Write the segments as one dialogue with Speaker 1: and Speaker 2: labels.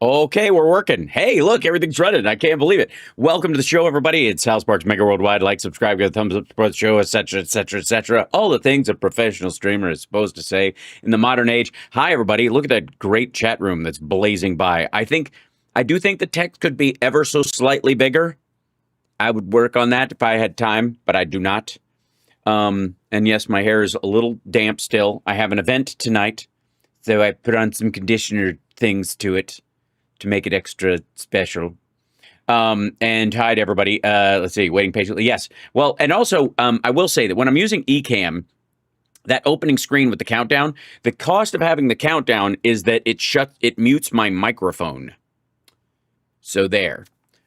Speaker 1: Okay, we're working. Hey, look, everything's running. I can't believe it. Welcome to the show, everybody. It's House Parks Mega Worldwide. Like, subscribe, give a thumbs up, support the show, etc., etc., etc. All the things a professional streamer is supposed to say in the modern age. Hi, everybody. Look at that great chat room that's blazing by. I do think the text could be ever so slightly bigger. I would work on that if I had time, but I do not. And yes, my hair is a little damp still. I have an event tonight, so I put on some conditioner things to it to make it extra special. And hi to everybody. Let's see, waiting patiently. Yes. Well, and also, I will say that when I'm using Ecamm, that opening screen with the countdown, the cost of having the countdown is that it mutes my microphone. So there.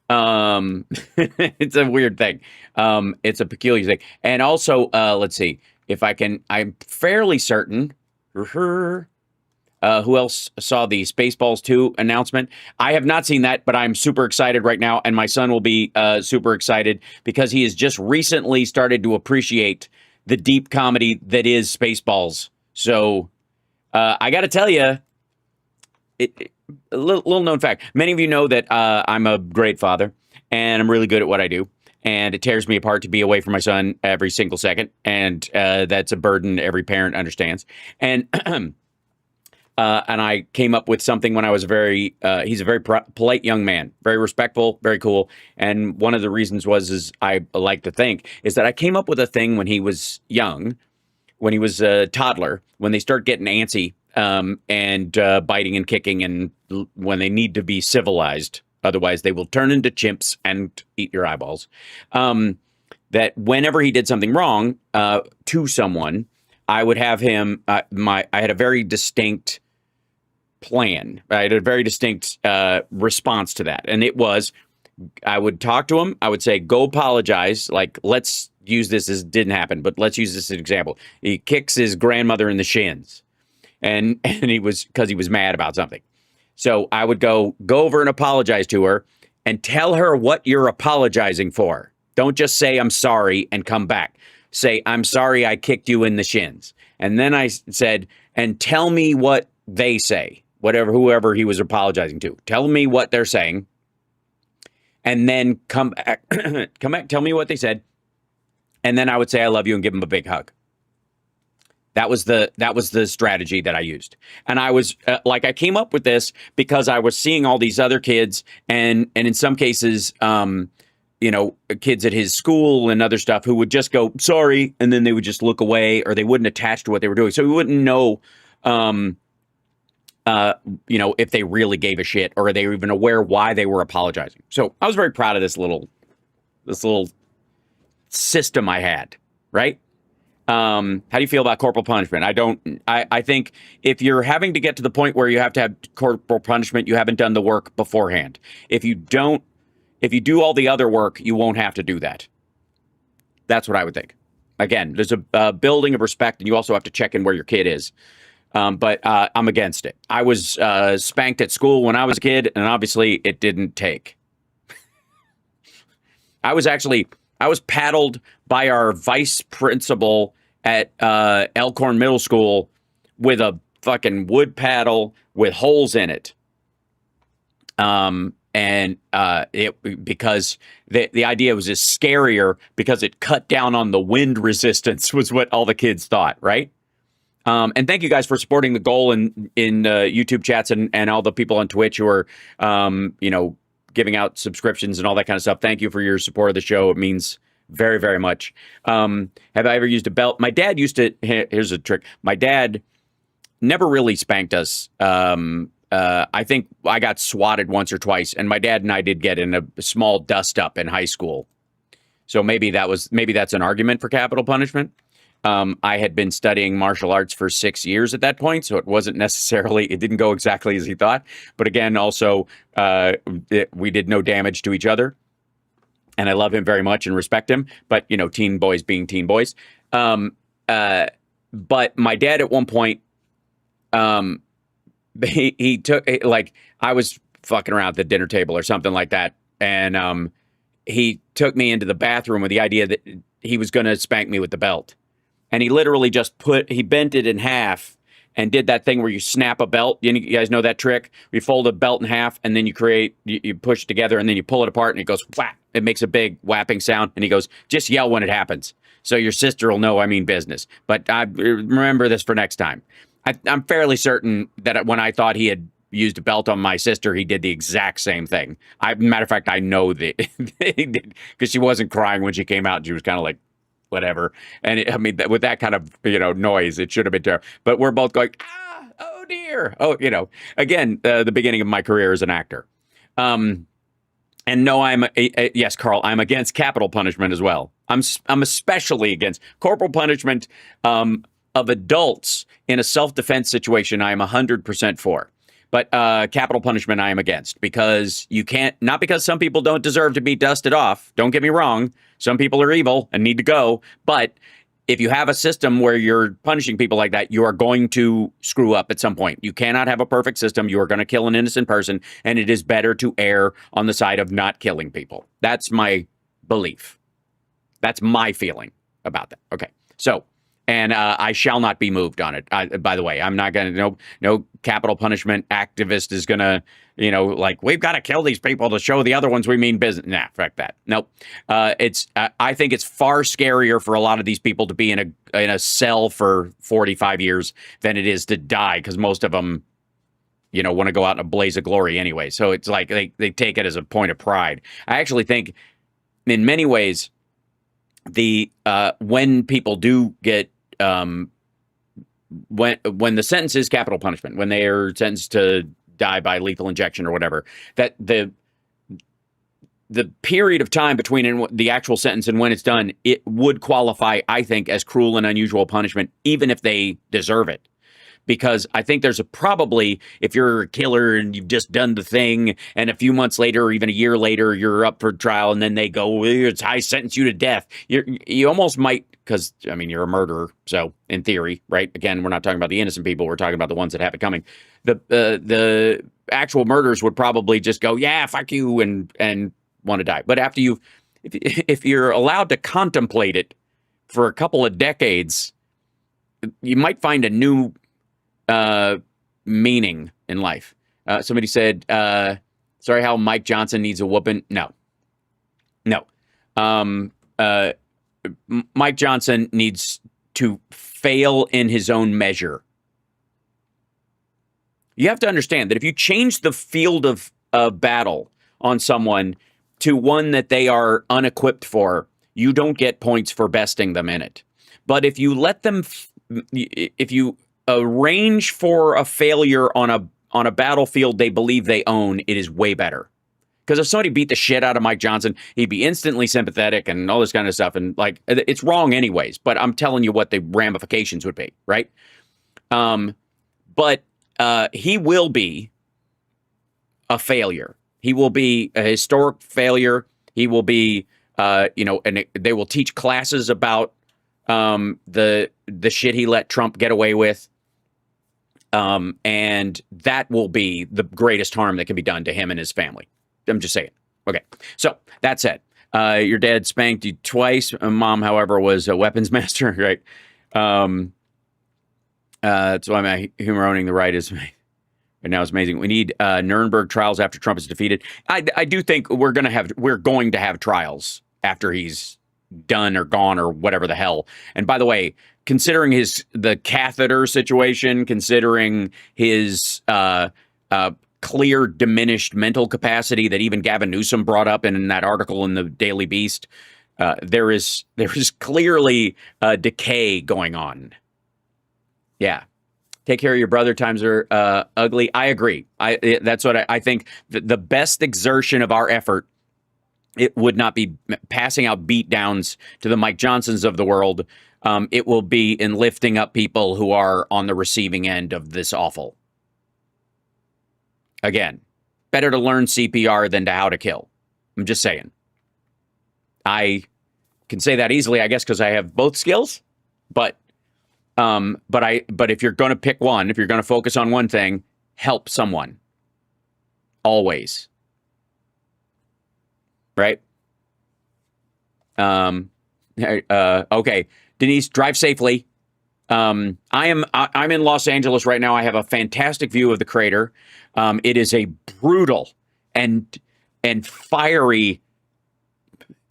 Speaker 1: It's a weird thing. It's a peculiar thing. And also, let's see if I'm fairly certain. Who else saw the Spaceballs 2 announcement? I have not seen that, but I'm super excited right now, and my son will be super excited because he has just recently started to appreciate the deep comedy that is Spaceballs. So I got to tell you, a little known fact. Many of you know that I'm a great father, and I'm really good at what I do. And it tears me apart to be away from my son every single second, and that's a burden every parent understands. And and I came up with something when I was he's a very polite young man, very respectful, very cool. And one of the reasons is I like to think is that I came up with a thing when he was young, when he was a toddler, when they start getting antsy and biting and kicking, and when they need to be civilized, otherwise they will turn into chimps and eat your eyeballs. That whenever he did something wrong to someone, I would have him. I had a very distinct plan. I had a very distinct response to that, and it was, I would talk to him. I would say, "Go apologize." Like, let's use this as didn't happen, but let's use this as an example. He kicks his grandmother in the shins, and he was because he was mad about something. So I would go over and apologize to her, and tell her what you're apologizing for. Don't just say I'm sorry and come back. Say, I'm sorry I kicked you in the shins. And then I said, and tell me what they say, whoever he was apologizing to. Tell me what they're saying. And then come back, tell me what they said. And then I would say, I love you, and give him a big hug. That was the strategy that I used. And I was I came up with this because I was seeing all these other kids, and in some cases, kids at his school and other stuff who would just go, sorry, and then they would just look away, or they wouldn't attach to what they were doing. So we wouldn't know, if they really gave a shit, or they were even aware why they were apologizing. So I was very proud of this little system I had, right? How do you feel about corporal punishment? I think if you're having to get to the point where you have to have corporal punishment, you haven't done the work beforehand. If you do all the other work, you won't have to do that. That's what I would think. Again, there's a building of respect, and you also have to check in where your kid is. But I'm against it. I was spanked at school when I was a kid, and obviously it didn't take. I was paddled by our vice principal at Elkhorn Middle School with a fucking wood paddle with holes in it. Because the idea was just scarier because it cut down on the wind resistance, was what all the kids thought, right? And thank you guys for supporting the goal in YouTube chats and all the people on Twitch who are, giving out subscriptions and all that kind of stuff. Thank you for your support of the show. It means very, very much. Have I ever used a belt? My dad used to. Here's a trick. My dad never really spanked us. I think I got swatted once or twice, and my dad and I did get in a small dust up in high school. So maybe that's an argument for capital punishment. I had been studying martial arts for 6 years at that point, so it didn't go exactly as he thought. But again, also, we did no damage to each other. And I love him very much and respect him. But, teen boys being teen boys. But my dad at one point, he took, I was fucking around at the dinner table or something like that. And he took me into the bathroom with the idea that he was going to spank me with the belt. And he literally just he bent it in half and did that thing where you snap a belt. You guys know that trick? You fold a belt in half, and then you push it together, and then you pull it apart, and it goes whap. It makes a big whapping sound, and he goes, just yell when it happens, so your sister will know I mean business. But I remember this for next time. I'm fairly certain that when I thought he had used a belt on my sister, he did the exact same thing. Matter of fact, I know that he did, because she wasn't crying when she came out, and she was kind of like, whatever. And I mean, with that kind of, noise, it should have been terrible. But we're both going, oh dear. Oh, again, the beginning of my career as an actor. And no, yes, Carl, I'm against capital punishment as well. I'm especially against corporal punishment of adults in a self-defense situation. I am 100% for. But capital punishment I am against, because you can't, not because some people don't deserve to be dusted off. Don't get me wrong. Some people are evil and need to go. But if you have a system where you're punishing people like that, you are going to screw up at some point. You cannot have a perfect system. You are going to kill an innocent person. And it is better to err on the side of not killing people. That's my belief. That's my feeling about that. Okay. So, and I shall not be moved on it. By the way, I'm not going to, no capital punishment activist is going to, we've got to kill these people to show the other ones we mean business. Nah, fuck that. Nope. I think it's far scarier for a lot of these people to be in a cell for 45 years than it is to die, because most of them, want to go out in a blaze of glory anyway. So it's like they take it as a point of pride. I actually think in many ways, when people do get when the sentence is capital punishment, when they are sentenced to die by lethal injection or whatever, that the period of time between the actual sentence and when it's done, it would qualify, I think, as cruel and unusual punishment, even if they deserve it. Because I think there's probably, if you're a killer and you've just done the thing, and a few months later or even a year later, you're up for trial, and then they go, I sentence you to death. You almost might, because, you're a murderer. So in theory, right? Again, we're not talking about the innocent people. We're talking about the ones that have it coming. The actual murderers would probably just go, yeah, fuck you, and want to die. But after if you're allowed to contemplate it for a couple of decades, you might find a new meaning in life. Somebody said, sorry, how Mike Johnson needs a whooping. No. Mike Johnson needs to fail in his own measure. You have to understand that if you change the field of battle on someone to one that they are unequipped for, you don't get points for besting them in it. But if you let them, if you arrange for a failure on a battlefield they believe they own, it is way better. Because if somebody beat the shit out of Mike Johnson, he'd be instantly sympathetic and all this kind of stuff. And it's wrong anyways, but I'm telling you what the ramifications would be, right? But he will be a failure. He will be a historic failure. He will be, and they will teach classes about the shit he let Trump get away with. And that will be the greatest harm that can be done to him and his family. I'm just saying. Okay. So that said, your dad spanked you twice. Mom, however, was a weapons master, right? That's why my humor owning the right is right now is amazing. We need Nuremberg trials after Trump is defeated. I do think we're going to have trials after he's done or gone or whatever the hell. And by the way, considering the catheter situation, considering his clear diminished mental capacity that even Gavin Newsom brought up in that article in the Daily Beast, there is clearly decay going on. Yeah. Take care of your brother. Times are ugly. I agree. That's what I think. The best exertion of our effort, it would not be passing out beat downs to the Mike Johnsons of the world. It will be in lifting up people who are on the receiving end of this awful. Again, better to learn CPR than to how to kill. I'm just saying. I can say that easily, I guess, because I have both skills. But if you're going to pick one, if you're going to focus on one thing, help someone. Always. Right? Okay. Denise, drive safely. I'm in Los Angeles right now. I have a fantastic view of the crater. It is a brutal and fiery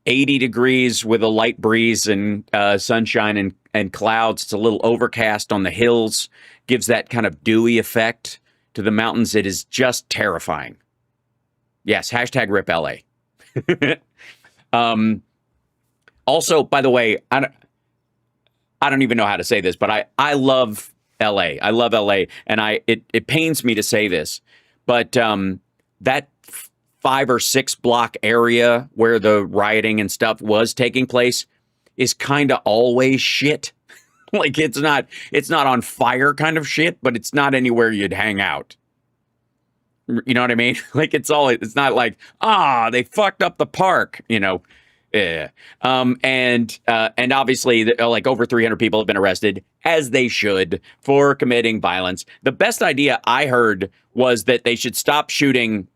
Speaker 1: 80 degrees with a light breeze and sunshine and clouds. It's a little overcast on the hills, gives that kind of dewy effect to the mountains. It is just terrifying. Yes, hashtag rip LA. Also, by the way, I don't even know how to say this, but I love LA. I love LA, and it pains me to say this, but that 5 or 6 block area where the rioting and stuff was taking place is kind of always shit. Like it's not on fire kind of shit, but it's not anywhere you'd hang out. You know what I mean? Like it's not like, they fucked up the park, you know. Yeah. And obviously like over 300 people have been arrested, as they should, for committing violence. The best idea I heard was that they should stop shooting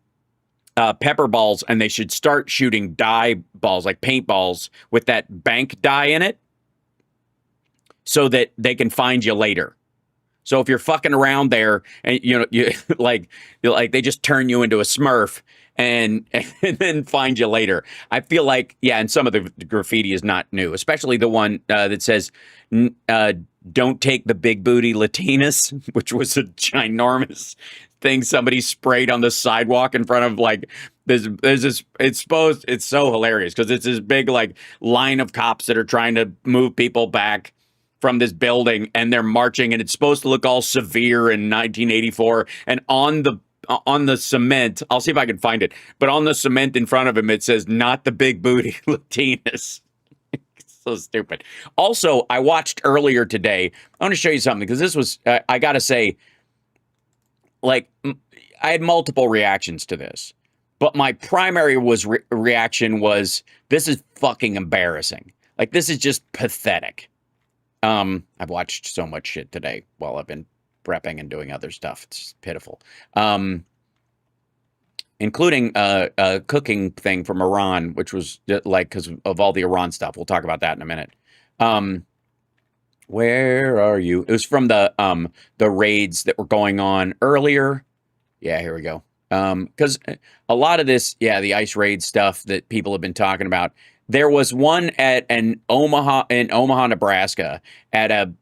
Speaker 1: pepper balls and they should start shooting dye balls, like paintballs with that bank dye in it, so that they can find you later. So if you're fucking around there and you like they just turn you into a Smurf and then find you later. I feel like, yeah, and some of the graffiti is not new, especially the one that says, don't take the big booty Latinas, which was a ginormous thing somebody sprayed on the sidewalk in front of like there's this, it's so hilarious because it's this big like line of cops that are trying to move people back from this building, and they're marching, and it's supposed to look all severe in 1984, and on the cement, I'll see if I can find it, but on the cement in front of him it says, not the big booty Latinas. So stupid. Also, I watched earlier today, I want to show you something, because this was, I gotta say, like, I had multiple reactions to this, but my primary reaction was, this is fucking embarrassing. Like, this is just pathetic. I've watched so much shit today while I've been prepping and doing other stuff. It's just pitiful. Including a cooking thing from Iran, which was like, because of all the Iran stuff. We'll talk about that in a minute. Where are you? It was from the raids that were going on earlier. Yeah, here we go. Because a lot of this, the ICE raid stuff that people have been talking about. There was one at in Omaha, Nebraska, at a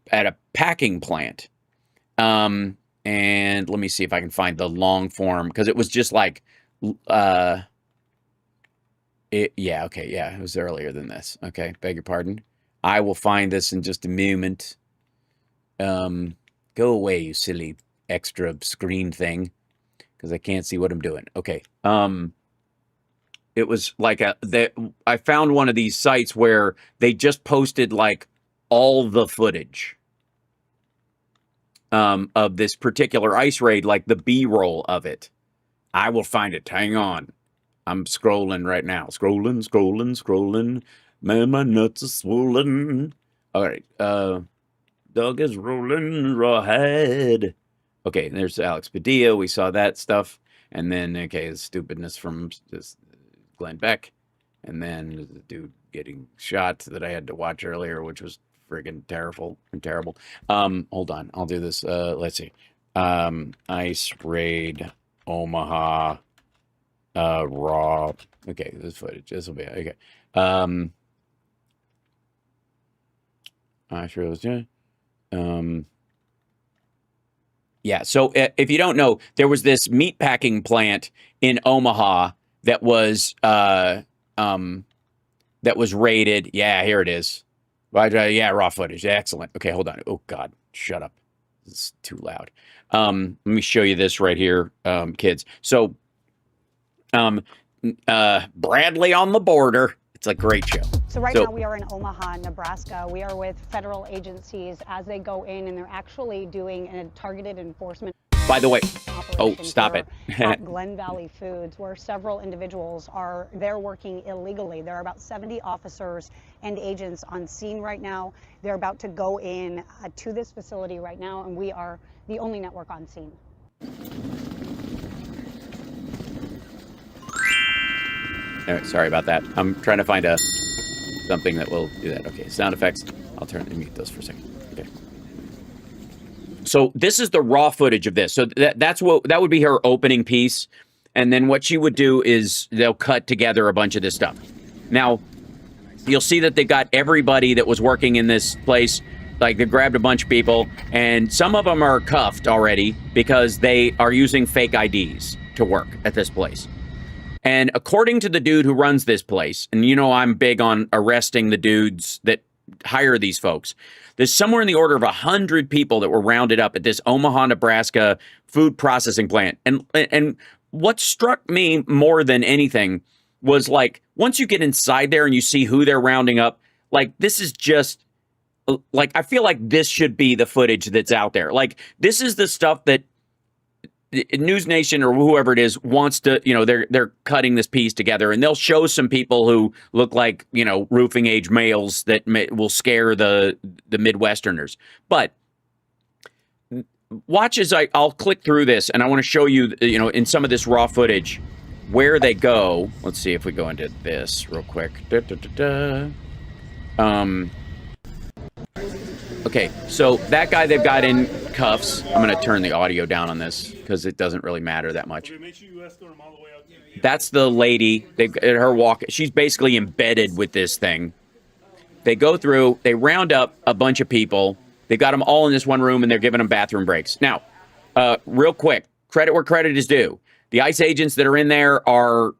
Speaker 1: packing plant. And let me see if I can find the long form, because it was just like, it was earlier than this. Okay, beg your pardon. I will find this in just a moment. Go away, you silly extra screen thing, because I can't see what I'm doing. Okay. It was like I found one of these sites where they just posted like all the footage of this particular ICE raid, like the B-roll of it. I will find it. Hang on. I'm scrolling right now. Scrolling. Man, my nuts are swollen. All right. Dog is rolling rawhide. Okay, there's Alex Padilla. We saw that stuff. And then, okay, the stupidness from this Glenn Beck, and then the dude getting shot that I had to watch earlier, which was friggin' terrible. Hold on, I'll do this. Let's see. ICE raid Omaha raw. Okay, this footage. This will be okay. I sure was, yeah. So if you don't know, there was this meat packing plant in Omaha that was raided. Yeah, here it is. Yeah, raw footage. Excellent. Okay, hold on. Oh God, shut up. This is too loud. Let me show you this right here, kids. So, Bradley on the Border. It's a great show.
Speaker 2: So now we are in Omaha, Nebraska. We are with federal agencies as they go in, and they're actually doing a targeted enforcement.
Speaker 1: By the way, stop it.
Speaker 2: At Glen Valley Foods, where several individuals they're working illegally. There are about 70 officers and agents on scene right now. They're about to go in to this facility right now, and we are the only network on scene.
Speaker 1: All right, sorry about that. I'm trying to find something that will do that. Okay, sound effects. I'll turn and mute those for a second. Okay. So this is the raw footage of this. So that would be her opening piece. And then what she would do is they'll cut together a bunch of this stuff. Now, you'll see that they got everybody that was working in this place. Like, they grabbed a bunch of people, and some of them are cuffed already because they are using fake IDs to work at this place. And according to the dude who runs this place, and you know I'm big on arresting the dudes that hire these folks, there's somewhere in the order of 100 people that were rounded up at this Omaha, Nebraska food processing plant. And what struck me more than anything was, like, once you get inside there and you see who they're rounding up, like, this is just, like, I feel like this should be the footage that's out there. Like, this is the stuff that News Nation or whoever it is wants to, you know, they're cutting this piece together, and they'll show some people who look like, you know, roofing age males that will scare the Midwesterners. But watch as I'll click through this, and I want to show you, you know, in some of this raw footage where they go. Let's see if we go into this real quick. Okay, so that guy they've got in cuffs. I'm going to turn the audio down on this because it doesn't really matter that much. That's the lady. They've got her walk. She's basically embedded with this thing. They go through. They round up a bunch of people. They've got them all in this one room, and they're giving them bathroom breaks. Now, real quick, credit where credit is due. The ICE agents that are in there are,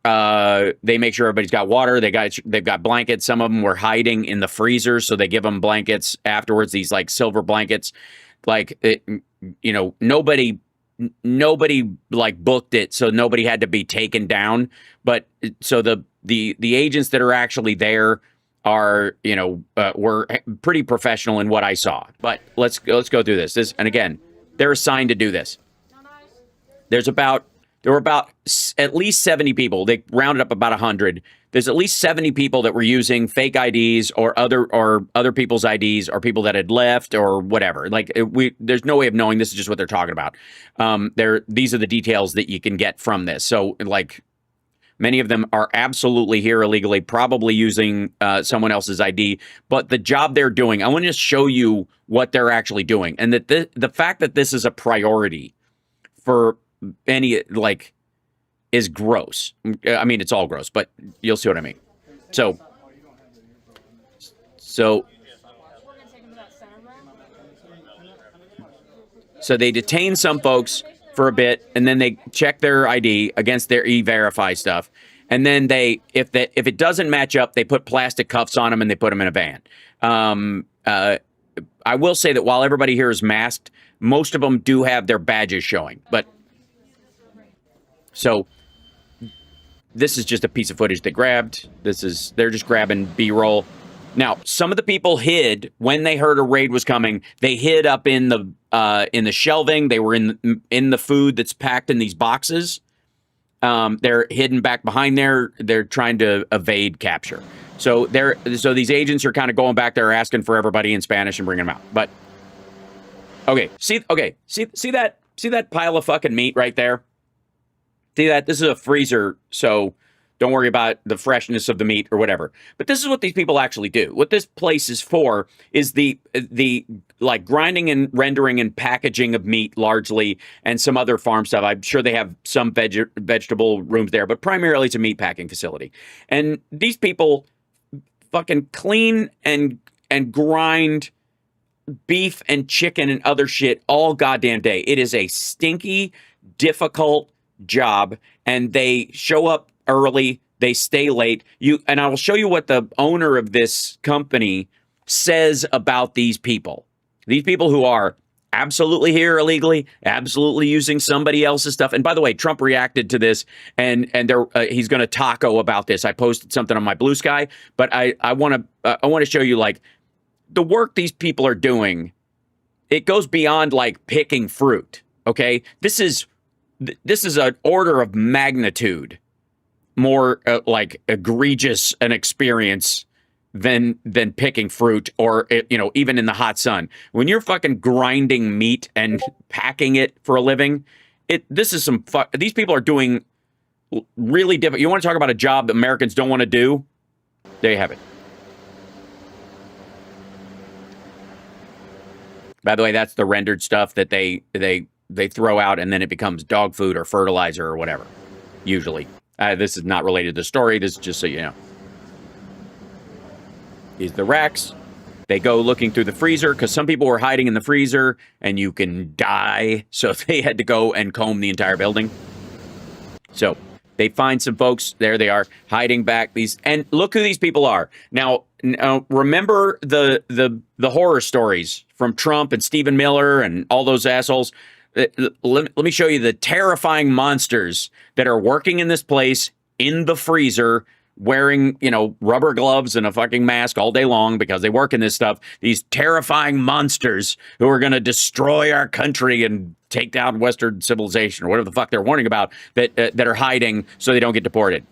Speaker 1: they make sure everybody's got water. They've got blankets. Some of them were hiding in the freezer, so they give them blankets afterwards, these like silver blankets. Like, you know, nobody like booked it, so nobody had to be taken down. But so the agents that are actually there are, you know, were pretty professional in what I saw. But let's go through this. And again, they're assigned to do this. There were about at least 70 people. They rounded up about 100. There's at least 70 people that were using fake IDs or other people's IDs, or people that had left or whatever. Like, there's no way of knowing. This is just what they're talking about. These are the details that you can get from this. So, like, many of them are absolutely here illegally, probably using someone else's ID. But the job they're doing, I want to show you what they're actually doing, and that the fact that this is a priority for any, like, is gross. I mean, it's all gross, but you'll see what I mean. So they detain some folks for a bit, and then they check their ID against their E-Verify stuff, and then if it doesn't match up, they put plastic cuffs on them and they put them in a van. I will say that while everybody here is masked, most of them do have their badges showing, but. So this is just a piece of footage they grabbed. They're just grabbing B-roll. Now, some of the people hid when they heard a raid was coming. They hid up in the shelving. They were in the food that's packed in these boxes. They're hidden back behind there. They're trying to evade capture. So these agents are kind of going back there asking for everybody in Spanish and bringing them out. But see that pile of fucking meat right there? See that? This is a freezer, so don't worry about the freshness of the meat or whatever. But this is what these people actually do. What this place is for is the like grinding and rendering and packaging of meat largely, and some other farm stuff. I'm sure they have some vegetable rooms there, but primarily it's a meat packing facility. And these people fucking clean and grind beef and chicken and other shit all goddamn day. It is a stinky, difficult job, and they show up early, they stay late. And I will show you what the owner of this company says about these people. These people who are absolutely here illegally, absolutely using somebody else's stuff. And by the way, Trump reacted to this, and he's going to taco about this. I posted something on my Blue Sky, but I want to show you, like, the work these people are doing. It goes beyond like picking fruit. Okay, this is an order of magnitude more like egregious an experience than picking fruit, or, you know, even in the hot sun. When you're fucking grinding meat and packing it for a living, these people are doing really difficult. You want to talk about a job that Americans don't want to do? There you have it. By the way, that's the rendered stuff that they throw out, and then it becomes dog food or fertilizer or whatever. Usually, this is not related to the story. This is just so you know. These are the racks. They go looking through the freezer because some people were hiding in the freezer, and you can die. So they had to go and comb the entire building. So they find some folks. There they are, hiding back. And look who these people are. Now remember the horror stories from Trump and Stephen Miller and all those assholes. Let me show you the terrifying monsters that are working in this place in the freezer, wearing, rubber gloves and a fucking mask all day long because they work in this stuff. These terrifying monsters who are going to destroy our country and take down Western civilization or whatever the fuck they're warning about, that are hiding so they don't get deported.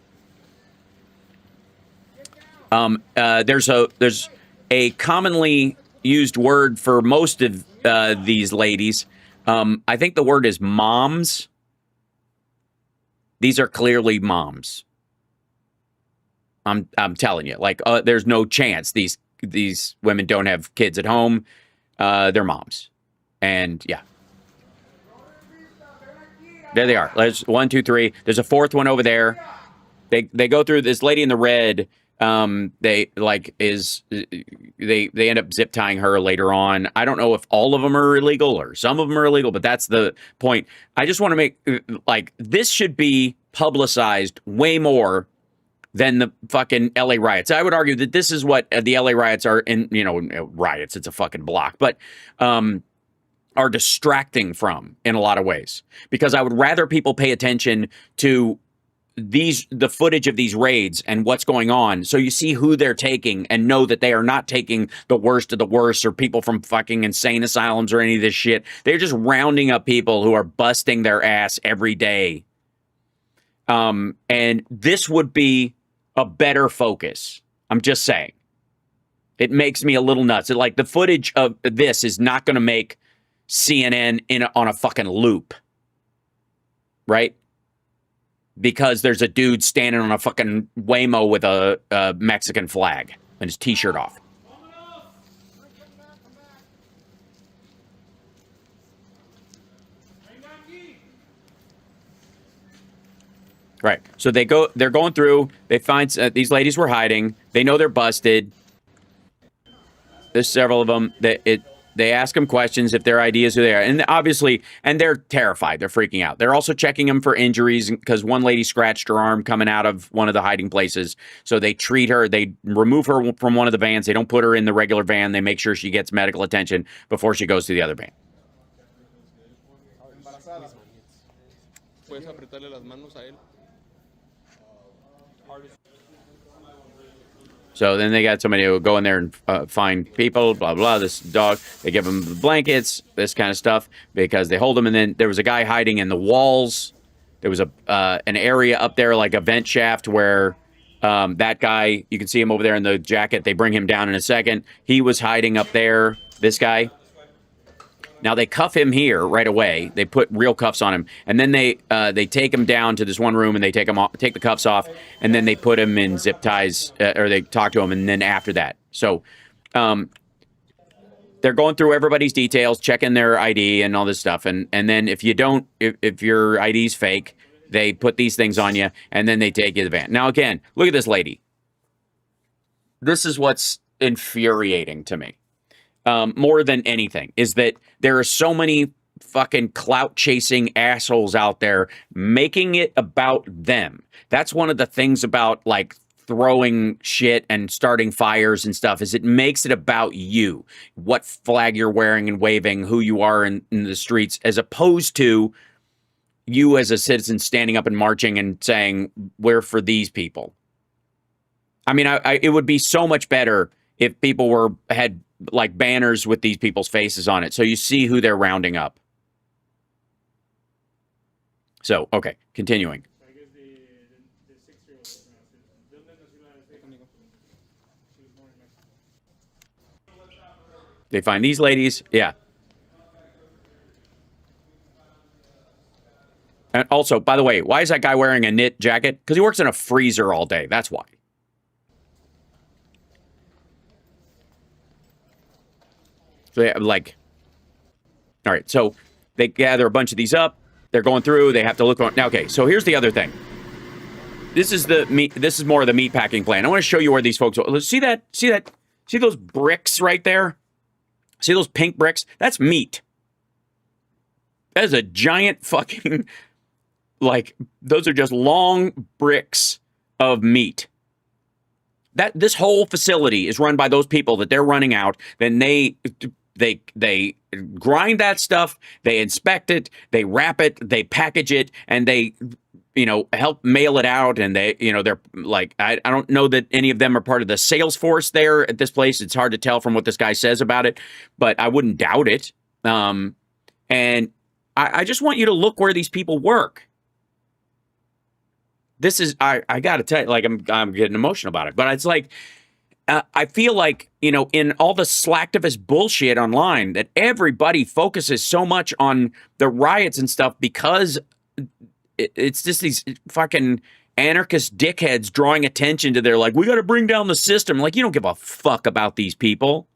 Speaker 1: There's a commonly used word for most of these ladies. I think the word is moms. These are clearly moms. I'm telling you, there's no chance these women don't have kids at home. They're moms, and yeah, there they are. There's 1, 2, 3. There's a fourth one over there. They go through this lady in the red. They end up zip tying her later on. I don't know if all of them are illegal or some of them are illegal, but that's the point. I just want to make this should be publicized way more than the fucking LA riots. I would argue that this is what the LA riots are in, riots. It's a fucking block, but are distracting from in a lot of ways, because I would rather people pay attention to the footage of these raids and what's going on, so you see who they're taking and know that they are not taking the worst of the worst or people from fucking insane asylums or any of this shit. They're just rounding up people who are busting their ass every day. And this would be a better focus. I'm just saying. It makes me a little nuts. The footage of this is not going to make CNN on a fucking loop, right? Because there's a dude standing on a fucking Waymo with a Mexican flag and his t-shirt off. Right. So they're going through, they find these ladies were hiding. They know they're busted. There's several of them they ask them questions if their ID is who they are. And obviously, and they're terrified. They're freaking out. They're also checking them for injuries because one lady scratched her arm coming out of one of the hiding places. So they treat her. They remove her from one of the vans. They don't put her in the regular van. They make sure she gets medical attention before she goes to the other van. So then they got somebody who will go in there and find people, blah, blah, this dog. They give them the blankets, this kind of stuff, because they hold them. And then there was a guy hiding in the walls. There was an area up there, like a vent shaft, where that guy, you can see him over there in the jacket. They bring him down in a second. He was hiding up there, this guy. Now, they cuff him here right away. They put real cuffs on him. And then they take him down to this one room, and they take the cuffs off, and then they put him in zip ties, or they talk to him, and then after that. So they're going through everybody's details, checking their ID and all this stuff. And then if your ID's fake, they put these things on you, and then they take you to the van. Now, again, look at this lady. This is what's infuriating to me. More than anything, is that there are so many fucking clout chasing assholes out there making it about them. That's one of the things about throwing shit and starting fires and stuff, is it makes it about you, what flag you're wearing and waving, who you are in the streets, as opposed to you as a citizen standing up and marching and saying, we're for these people. I mean, it would be so much better if people had banners with these people's faces on it, so you see who they're rounding up. So, okay, continuing.
Speaker 3: I guess the 6-year-old,
Speaker 1: they find these ladies, yeah. And also, by the way, why is that guy wearing a knit jacket? Because he works in a freezer all day. That's why. So they have, All right, so they gather a bunch of these up. They're going through. They have to look on. Now, okay, so here's the other thing. This is the meat. This is more of the meat packing plant. I want to show you where these folks are. Let's see that. See that. See those bricks right there? See those pink bricks? That's meat. That is a giant fucking, like, those are just long bricks of meat. This whole facility is run by those people that they're running out. Then they grind that stuff, they inspect it, they wrap it, they package it, and they, help mail it out. And they, they're like, I don't know that any of them are part of the sales force there at this place. It's hard to tell from what this guy says about it, but I wouldn't doubt it. And I just want you to look where these people work. This is, I got to tell you, like, I'm getting emotional about it, but it's like, I feel like, in all the slacktivist bullshit online that everybody focuses so much on the riots and stuff because it's just these fucking anarchist dickheads drawing attention to their, like, we got to bring down the system. Like, you don't give a fuck about these people.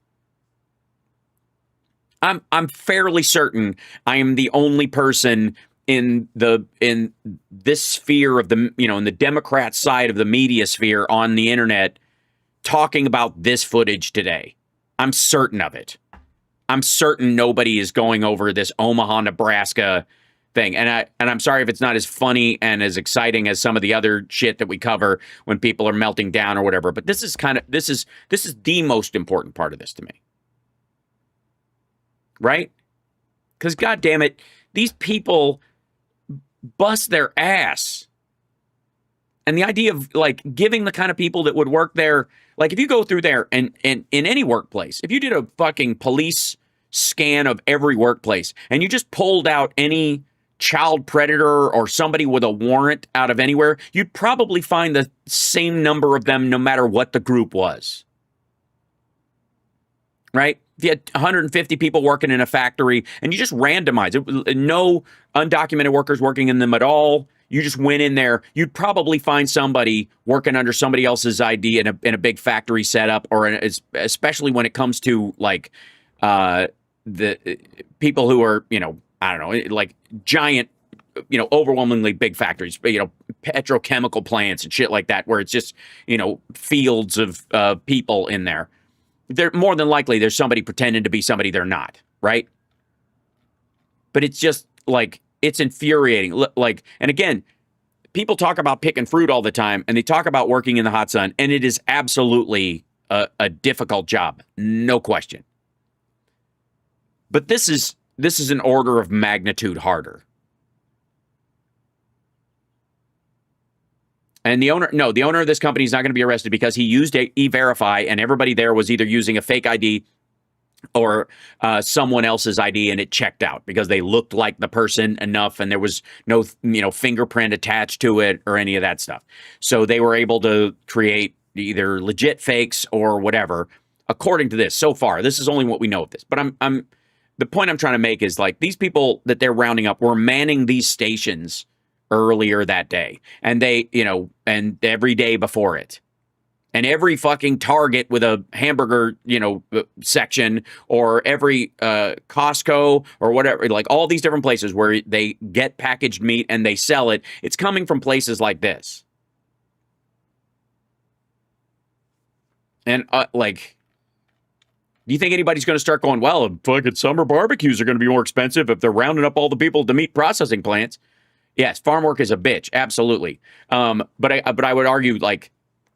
Speaker 1: I'm fairly certain I am the only person in this sphere of the, in the Democrat side of the media sphere on the internet talking about this footage today. I'm certain of it. I'm certain nobody is going over this Omaha, Nebraska thing. And I'm sorry if it's not as funny and as exciting as some of the other shit that we cover when people are melting down or whatever. But this is the most important part of this to me. Right? Because, God damn it, these people bust their ass. And the idea of, like, giving the kind of people that would work there, like, if you go through there and in any workplace, if you did a fucking police scan of every workplace and you just pulled out any child predator or somebody with a warrant out of anywhere, you'd probably find the same number of them no matter what the group was. Right? If you had 150 people working in a factory and you just randomize it, no undocumented workers working in them at all, you just went in there, you'd probably find somebody working under somebody else's ID in a big factory setup, or especially when it comes to, like, the people who are, I don't know, like giant, overwhelmingly big factories, petrochemical plants and shit like that, where it's just, fields of people in there. They're more than likely there's somebody pretending to be somebody they're not, right? But it's just, like, it's infuriating. Like, and again, people talk about picking fruit all the time, and they talk about working in the hot sun, and it is absolutely a difficult job, no question. But this is an order of magnitude harder. And the owner of this company is not going to be arrested because he used E-Verify, and everybody there was either using a fake ID or someone else's ID, and it checked out because they looked like the person enough, and there was no, fingerprint attached to it or any of that stuff. So they were able to create either legit fakes or whatever, according to this. So far, this is only what we know of this. But the point I'm trying to make is, like, these people that they're rounding up were manning these stations earlier that day, and they, and every day before it, and every fucking Target with a hamburger, section, or every Costco or whatever, like all these different places where they get packaged meat and they sell it. It's coming from places like this. And like, do you think anybody's going to start going, well, fucking summer barbecues are going to be more expensive if they're rounding up all the people to meat processing plants? Yes, farm work is a bitch, absolutely. But I would argue, like,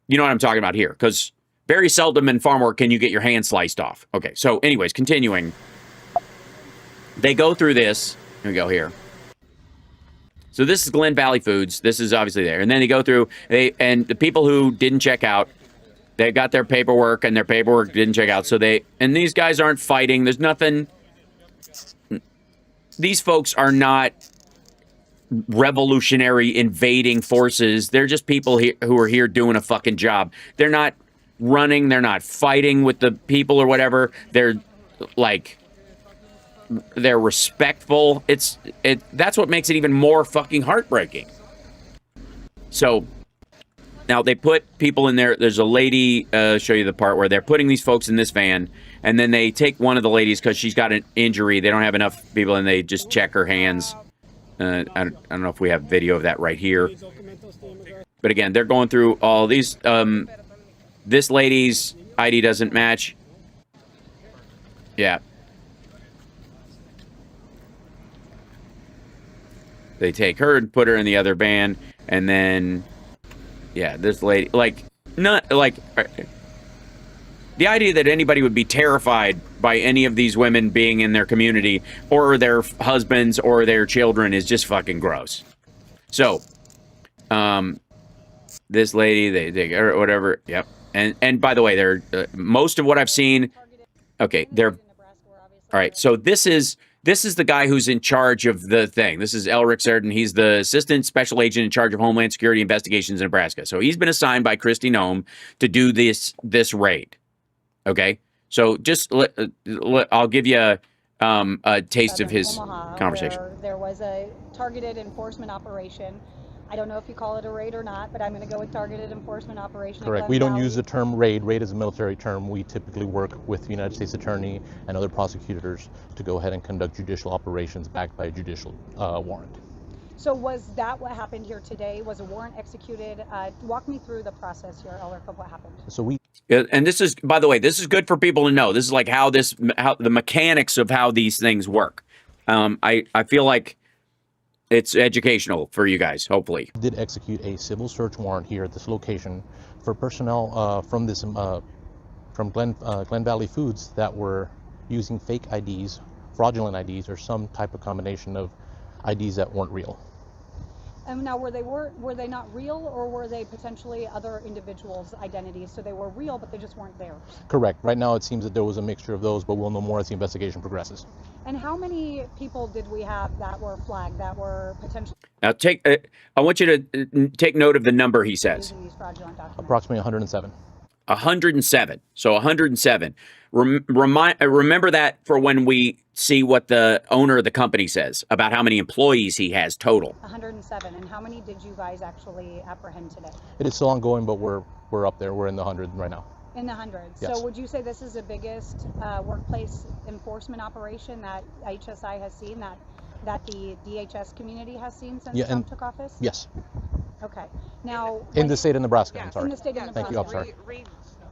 Speaker 1: you know what I'm talking about here, because very seldom in farm work can you get your hand sliced off. Okay, so anyways, continuing. They go through this. Here we go here. So this is Glen Valley Foods. This is obviously there. And then they go through, and the people who didn't check out, they got their paperwork, and their paperwork didn't check out. So and these guys aren't fighting. There's nothing. These folks are not revolutionary invading forces. They're just people who are here doing a fucking job. They're not running. They're not fighting with the people or whatever. They're like, they're respectful. That's what makes it even more fucking heartbreaking. So now they put people in there. There's a lady, show you the part where they're putting these folks in this van, and then they take one of the ladies because she's got an injury. They don't have enough people, and they just check her hands. I don't know if we have video of that right here. But again, they're going through all these. This lady's ID doesn't match. Yeah. They take her and put her in the other van, and then, yeah, this lady, like, not like the idea that anybody would be terrified by any of these women being in their community or their husbands or their children is just fucking gross. So, this lady, they or whatever, yep. And by the way, they're most of what I've seen. Okay, they're all right. So this is the guy who's in charge of the thing. This is Elric Serden. He's the assistant special agent in charge of Homeland Security investigations in Nebraska. So he's been assigned by Kristi Noem to do this raid. Okay, so just I'll give you a taste of his
Speaker 2: Omaha,
Speaker 1: conversation.
Speaker 2: There was a targeted enforcement operation. I don't know if you call it a raid or not, but I'm going to go with targeted enforcement operation.
Speaker 4: Correct. We don't use the term raid. Raid is a military term. We typically work with the United States Attorney and other prosecutors to go ahead and conduct judicial operations backed by a judicial warrant.
Speaker 2: So was that what happened here today? Was a warrant executed? Walk me through the process here, Elric, of what happened.
Speaker 4: So we.
Speaker 1: And this is, by the way, this is good for people to know. This is like how the mechanics of how these things work. I feel like it's educational for you guys, hopefully.
Speaker 4: We did execute a civil search warrant here at this location for personnel from Glen Valley Foods that were using fake IDs, fraudulent IDs, or some type of combination of IDs that weren't real.
Speaker 2: And now, were they not real, or were they potentially other individuals' identities? So they were real, but they just weren't theirs. Correct.
Speaker 4: Right now, it seems that there was a mixture of those, but we'll know more as the investigation progresses.
Speaker 2: And how many people did we have that were flagged, that were potentially?
Speaker 1: Now, I want you to take note of the number he says.
Speaker 2: Using these fraudulent documents?
Speaker 4: Approximately 107.
Speaker 1: 107. So 107. Remember that for when we see what the owner of the company says about how many employees he has total.
Speaker 2: 107. And how many did you guys actually apprehend today?
Speaker 4: It is still ongoing, but we're up there. We're in the hundreds right now.
Speaker 2: In the hundreds.
Speaker 4: Yes.
Speaker 2: So would you say this is the biggest workplace enforcement operation that HSI has seen, that the DHS community has seen since Trump took office?
Speaker 4: Yes.
Speaker 2: Okay. Now,
Speaker 4: in the state of Nebraska.
Speaker 2: Yeah,
Speaker 4: I'm sorry.
Speaker 2: in the state of Nebraska.
Speaker 4: Thank you. I'm sorry.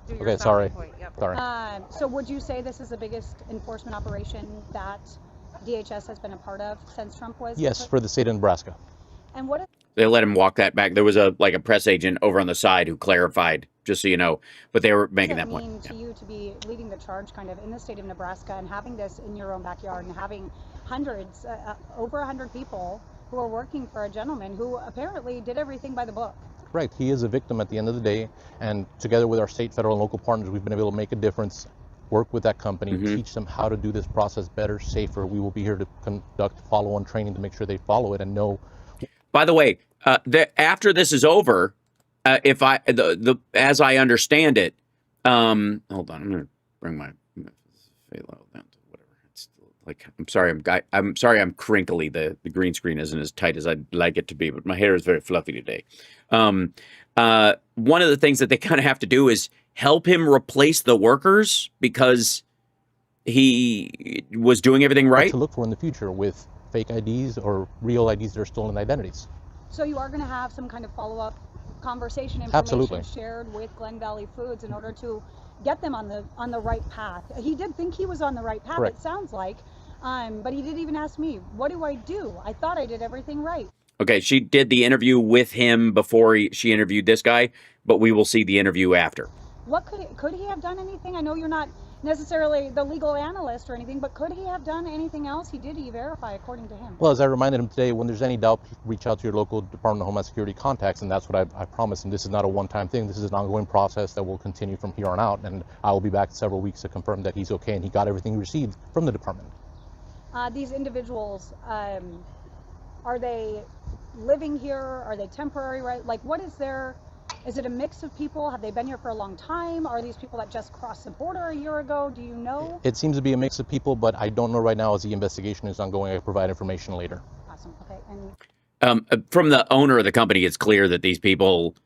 Speaker 5: Do your
Speaker 4: Okay, sorry.
Speaker 5: point. Yep.
Speaker 4: Sorry.
Speaker 2: So would you say this is the biggest enforcement operation that DHS has been a part of since Trump was?
Speaker 4: Yes, for the state of Nebraska.
Speaker 2: And what?
Speaker 1: They let him walk that back. There was a press agent over on the side who clarified, just so you know, but they were making that point.
Speaker 2: What does it mean to you to be leading the charge kind of in the state of Nebraska and having this in your own backyard and having hundreds, over 100 people who are working for a gentleman who apparently did everything by the book?
Speaker 4: Right. He is a victim at the end of the day, and together with our state, federal, and local partners, we've been able to make a difference, work with that company, teach them how to do this process better, safer. We will be here to conduct follow-on training to make sure they follow it and know.
Speaker 1: By the way, after this is over, as I understand it, hold on, I'm going to bring my level down to whatever. It's like, I'm sorry, I'm crinkly. The green screen isn't as tight as I'd like it to be, but my hair is very fluffy today. One of the things that they kind of have to do is help him replace the workers because he was doing everything right.
Speaker 4: What to look for in the future with fake IDs or real IDs that are stolen identities.
Speaker 2: So you are going to have some kind of follow-up conversation, information
Speaker 4: Absolutely.
Speaker 2: shared with Glen Valley Foods in order to get them on the right path. He did think he was on the right path.
Speaker 4: Correct.
Speaker 2: It sounds like, but he didn't even ask me, what do? I thought I did everything right.
Speaker 1: Okay, she did the interview with him before she interviewed this guy, but we will see the interview after.
Speaker 2: What could he have done anything? I know you're not necessarily the legal analyst or anything, but could he have done anything else? He did E-Verify, according to him.
Speaker 4: Well, as I reminded him today, when there's any doubt, reach out to your local Department of Homeland Security contacts, and that's what I promised him. This is not a one-time thing. This is an ongoing process that will continue from here on out, and I will be back in several weeks to confirm that he's okay and he got everything he received from the department.
Speaker 2: These individuals, are they living here? Are they temporary? Right? Like, what is their? Is it a mix of people? Have they been here for a long time? Are these people that just crossed the border a year ago? Do you know?
Speaker 4: It seems to be a mix of people, but I don't know right now as the investigation is ongoing. I'll provide information later.
Speaker 2: Awesome. Okay. And
Speaker 1: From the owner of the company, it's clear that these people,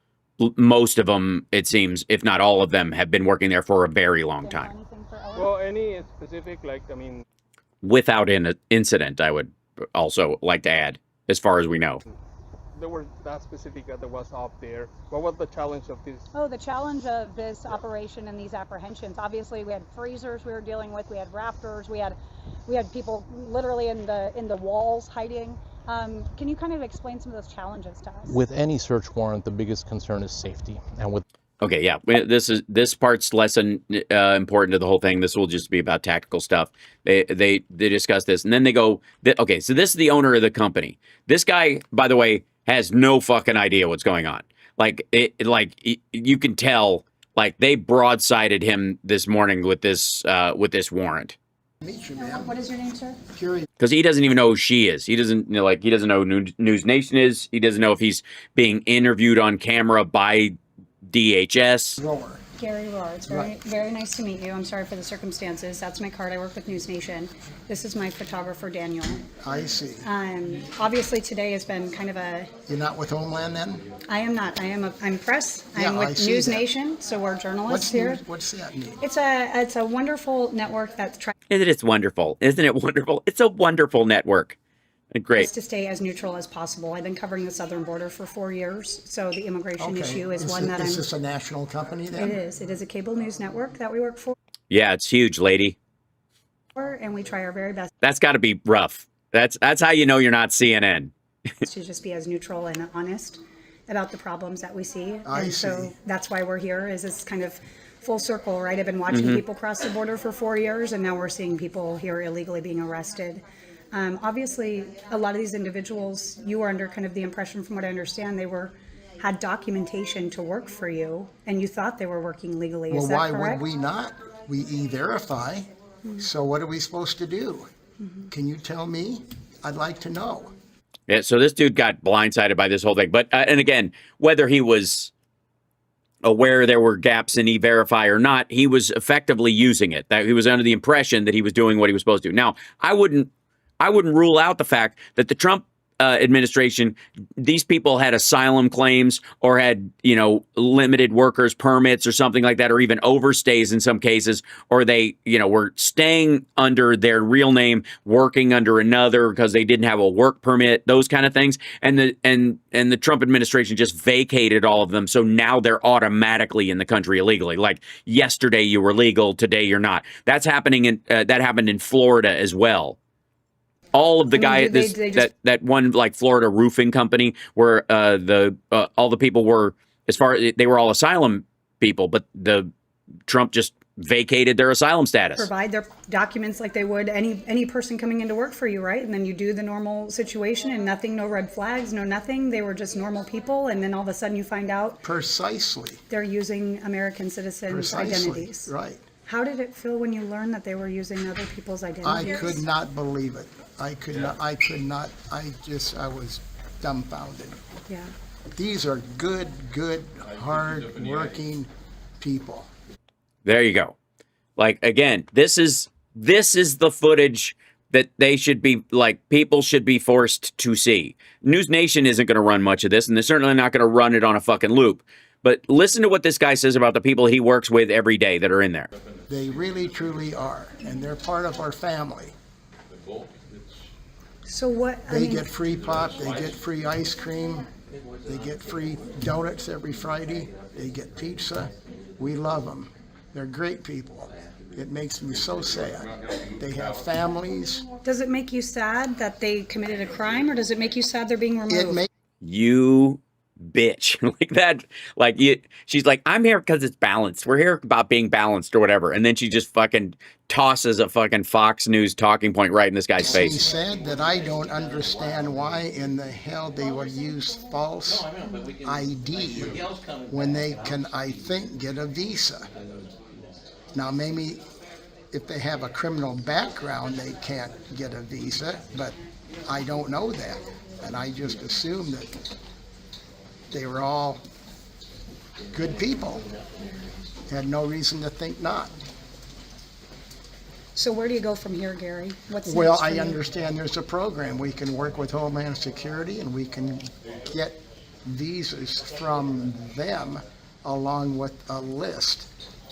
Speaker 1: most of them, it seems, if not all of them, have been working there for a very long time.
Speaker 3: Well, any specific, like, I mean,
Speaker 1: Without an incident, I would also like to add, as far as we know.
Speaker 3: there were that specific that was up there. What was the challenge of this?
Speaker 2: Oh, the challenge of this operation and these apprehensions. Obviously, we had freezers we were dealing with. We had rafters. We had people literally in the walls hiding. Can you kind of explain some of those challenges to us?
Speaker 4: With any search warrant, the biggest concern is safety. And with
Speaker 1: Okay, yeah, this part's less important to the whole thing. This will just be about tactical stuff. They discuss this, and then they go, okay, so this is the owner of the company. This guy, by the way, has no fucking idea what's going on. You can tell, like, they broadsided him this morning with this warrant.
Speaker 5: Meet you, ma'am.
Speaker 2: What is your name, sir?
Speaker 5: Gary
Speaker 1: Because he doesn't even know who she is. He doesn't know, he doesn't know who News Nation is. He doesn't know if he's being interviewed on camera by DHS.
Speaker 5: Rower.
Speaker 2: Gary Rohr. It's very nice to meet you. I'm sorry for the circumstances. That's my card. I work with News Nation. This is my photographer, Daniel.
Speaker 5: I see.
Speaker 2: Obviously, today has been kind of
Speaker 5: You're not with Homeland then?
Speaker 2: I am not. I'm press.
Speaker 5: Yeah,
Speaker 2: I'm
Speaker 5: I
Speaker 2: with
Speaker 5: see
Speaker 2: News
Speaker 5: that.
Speaker 2: Nation, so we're journalists here.
Speaker 5: What's that mean?
Speaker 2: It's a wonderful network that's trying
Speaker 1: Isn't it wonderful? Isn't it wonderful? It's a wonderful network. Great.
Speaker 2: to stay as neutral as possible. I've been covering the southern border for 4 years, so the immigration issue is one that
Speaker 5: Is this a national company then?
Speaker 2: It is. It is a cable news network that we work for,
Speaker 1: Yeah, it's huge, lady.
Speaker 2: and we try our very best
Speaker 1: That's got to be rough. That's how you know you're not CNN.
Speaker 2: to just be as neutral and honest about the problems that we see.
Speaker 5: I
Speaker 2: And so
Speaker 5: see.
Speaker 2: that's why we're here, is it's kind of full circle, right? I've been watching people cross the border for 4 years, and now we're seeing people here illegally being arrested. Obviously, a lot of these individuals, you were under kind of the impression, from what I understand, they had documentation to work for you, and you thought they were working legally.
Speaker 5: Well,
Speaker 2: Is that
Speaker 5: why
Speaker 2: correct?
Speaker 5: would we not? We e-verify. So what are we supposed to do? Can you tell me? I'd like to know.
Speaker 1: Yeah, so this dude got blindsided by this whole thing. But and again, whether he was aware there were gaps in E-Verify or not, he was effectively using it. That he was under the impression that he was doing what he was supposed to. Now, I wouldn't rule out the fact that the Trump administration, these people had asylum claims or had, limited workers permits or something like that, or even overstays in some cases, or they, were staying under their real name, working under another because they didn't have a work permit, those kind of things. And the Trump administration just vacated all of them. So now they're automatically in the country illegally. Like yesterday you were legal, today you're not. That's happening that happened in Florida as well. All of the that one like Florida roofing company where all the people were they were all asylum people, but the Trump just vacated their asylum status.
Speaker 2: Provide their documents like they would any person coming into work for you, right? And then you do the normal situation and nothing, no red flags, no nothing. They were just normal people, and then all of a sudden you find out
Speaker 5: Precisely.
Speaker 2: they're using American citizens' identities.
Speaker 5: Right.
Speaker 2: How did it feel when you learned that they were using other people's
Speaker 5: I
Speaker 2: identities?
Speaker 5: could not believe it. I was dumbfounded.
Speaker 2: Yeah.
Speaker 5: These are good, hard-working people.
Speaker 1: There you go. Like, again, this is the footage that they should be, like, people should be forced to see. News Nation isn't going to run much of this, and they're certainly not going to run it on a fucking loop. But listen to what this guy says about the people he works with every day that are in there.
Speaker 5: They really, truly are, and they're part of our family.
Speaker 2: So what?
Speaker 5: They get free pop, they get free ice cream, they get free donuts every Friday, they get pizza. We love them. They're great people. It makes me so sad. They have families.
Speaker 2: Does it make you sad that they committed a crime, or does it make you sad they're being removed?
Speaker 5: It makes
Speaker 1: You bitch. Like that. Like she's like, I'm here because it's balanced. We're here about being balanced or whatever. And then she just fucking tosses a fucking Fox News talking point right in this guy's
Speaker 5: me
Speaker 1: face.
Speaker 5: sad that I don't understand why in the hell they would use false ID when they can, I think, get a visa. Now, maybe if they have a criminal background, they can't get a visa, but I don't know that. And I just assume that they were all good people. Had no reason to think not.
Speaker 2: So where do you go from here, Gary? What's
Speaker 5: Well,
Speaker 2: next for
Speaker 5: I
Speaker 2: you?
Speaker 5: understand there's a program. We can work with Homeland Security and we can get visas from them along with a list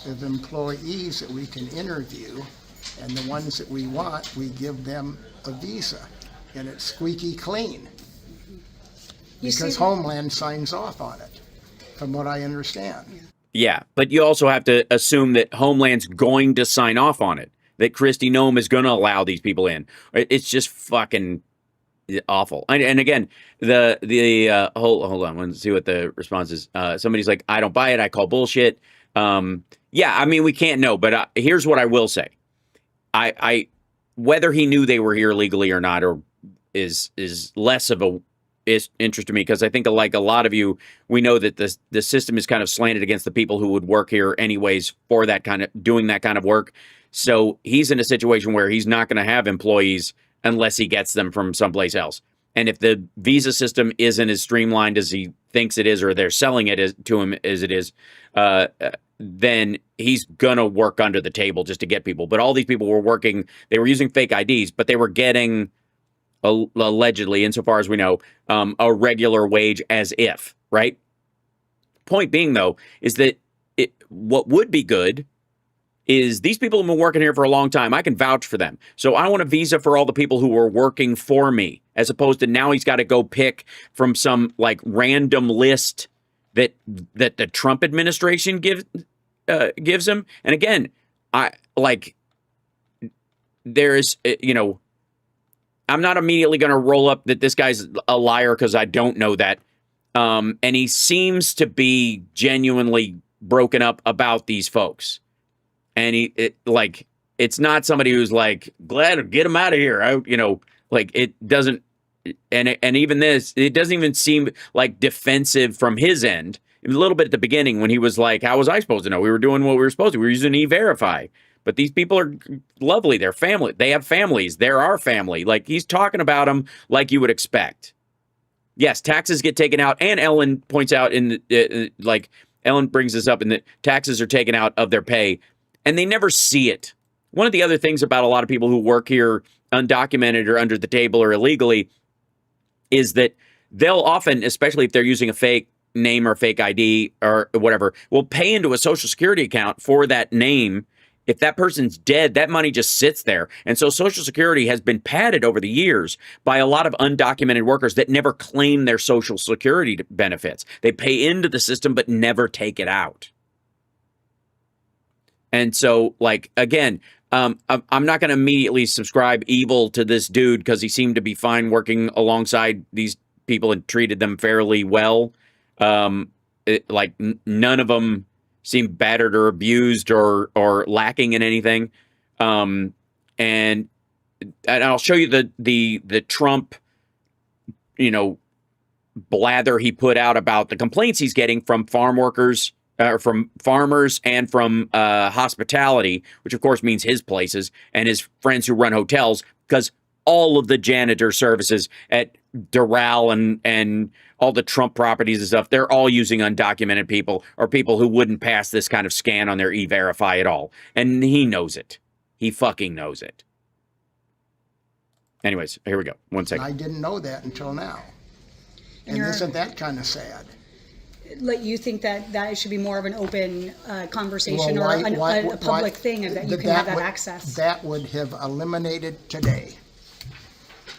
Speaker 5: of employees that we can interview And the ones that we want, we give them a visa, and it's squeaky clean. Because Homeland signs off on it, from what I understand.
Speaker 1: Yeah, but you also have to assume that Homeland's going to sign off on it, that Kristi Noem is going to allow these people in. It's just fucking awful. And again, hold on, let's see what the response is. Somebody's like, I don't buy it. I call bullshit. Yeah, I mean, we can't know, but here's what I will say. I whether he knew they were here legally or not, or is less of a interest to me, because I think, like a lot of you, we know that the system is kind of slanted against the people who would work here anyways for that kind of doing that kind of work. So he's in a situation where he's not going to have employees unless he gets them from someplace else. And if the visa system isn't as streamlined as he thinks it is, or they're selling it to him as it is, then he's going to work under the table just to get people. But all these people were working, they were using fake IDs, but they were getting, allegedly, insofar as we know, a regular wage as if, right? Point being, though, is that what would be good is these people have been working here for a long time. I can vouch for them. So I want a visa for all the people who were working for me, as opposed to now he's got to go pick from some like random list that the Trump administration gives him. And again, there's, I'm not immediately going to roll up that this guy's a liar, because I don't know that. And he seems to be genuinely broken up about these folks. And it's not somebody who's like, glad to get him out of here. It doesn't. And even this, it doesn't even seem like defensive from his end. A little bit at the beginning when he was like, how was I supposed to know? We were doing what we were supposed to. We were using E-Verify. But these people are lovely. They're family. They have families. They're our family. Like, he's talking about them like you would expect. Yes, taxes get taken out. And Ellen points out Ellen brings this up, in that taxes are taken out of their pay, and they never see it. One of the other things about a lot of people who work here undocumented or under the table or illegally is that they'll often, especially if they're using a fake name or fake ID or whatever, will pay into a Social Security account for that name. If that person's dead, that money just sits there. And so Social Security has been padded over the years by a lot of undocumented workers that never claim their Social Security benefits. They pay into the system but never take it out. And so, again, I'm not going to immediately subscribe evil to this dude, because he seemed to be fine working alongside these people and treated them fairly well. None of them seemed battered or abused or lacking in anything. And I'll show you the Trump, blather he put out about the complaints he's getting from farm workers, from farmers, and from hospitality, which of course means his places and his friends who run hotels, because all of the janitor services at Doral and all the Trump properties and stuff, they're all using undocumented people, or people who wouldn't pass this kind of scan on their E-Verify at all. And he knows it. He fucking knows it. Anyways, here we go. 1 second.
Speaker 5: I didn't know that until now. And isn't that kind of sad?
Speaker 2: You think that should be more of an open conversation,
Speaker 5: Well,
Speaker 2: a public thing, that you can have that access?
Speaker 5: That would have eliminated today.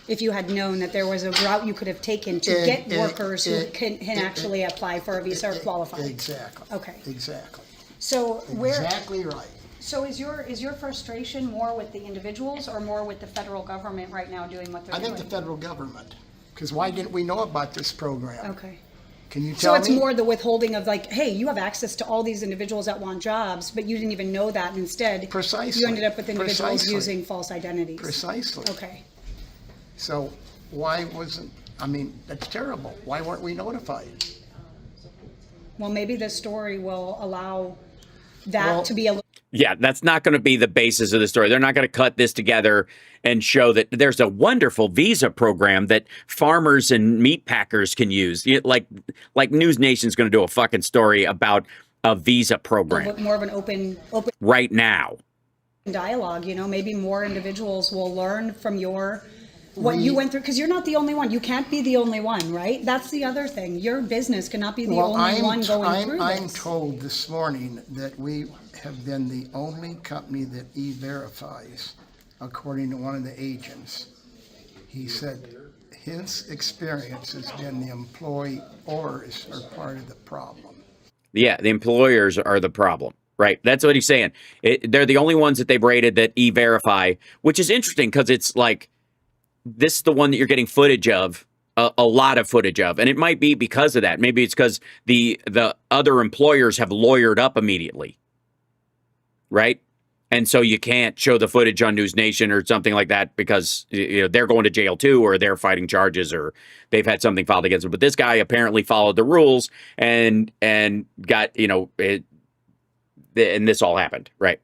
Speaker 2: If you had known that there was a route you could have taken to get workers who can actually apply for a visa or qualify.
Speaker 5: Exactly.
Speaker 2: Okay.
Speaker 5: Exactly.
Speaker 2: So
Speaker 5: Exactly right.
Speaker 2: So is your frustration more with the individuals or more with the federal government right now doing what they're doing?
Speaker 5: I think the federal government. Because why didn't we know about this program?
Speaker 2: Okay.
Speaker 5: Can you tell me?
Speaker 2: So it's more the withholding of hey, you have access to all these individuals that want jobs, but you didn't even know that, and instead you ended up with individuals using false identities.
Speaker 5: Precisely.
Speaker 2: Okay.
Speaker 5: So why that's terrible. Why weren't we notified?
Speaker 2: Well, maybe this story will allow that to be a...
Speaker 1: Yeah, that's not going to be the basis of the story. They're not going to cut this together and show that there's a wonderful visa program that farmers and meat packers can use. Like News Nation's going to do a fucking story about a visa program.
Speaker 2: More of an open
Speaker 1: right now.
Speaker 2: Dialogue, maybe more individuals will learn from your what you went through, because you're not the only one. You can't be the only one, right? That's the other thing. Your business cannot be the only one going through this.
Speaker 5: I'm told this morning that we have been the only company that e-verifies, according to one of the agents. He said his experience has been the employers are part of the problem.
Speaker 1: Yeah, the employers are the problem. Right. That's what he's saying. They're the only ones that they've rated that e-verify, which is interesting because it's like this is the one that you're getting footage of, a lot of footage of. And it might be because of that. Maybe it's because the other employers have lawyered up immediately. Right. And so you can't show the footage on News Nation or something like that because they're going to jail, too, or they're fighting charges or they've had something filed against them. But this guy apparently followed the rules and got, and this all happened, right?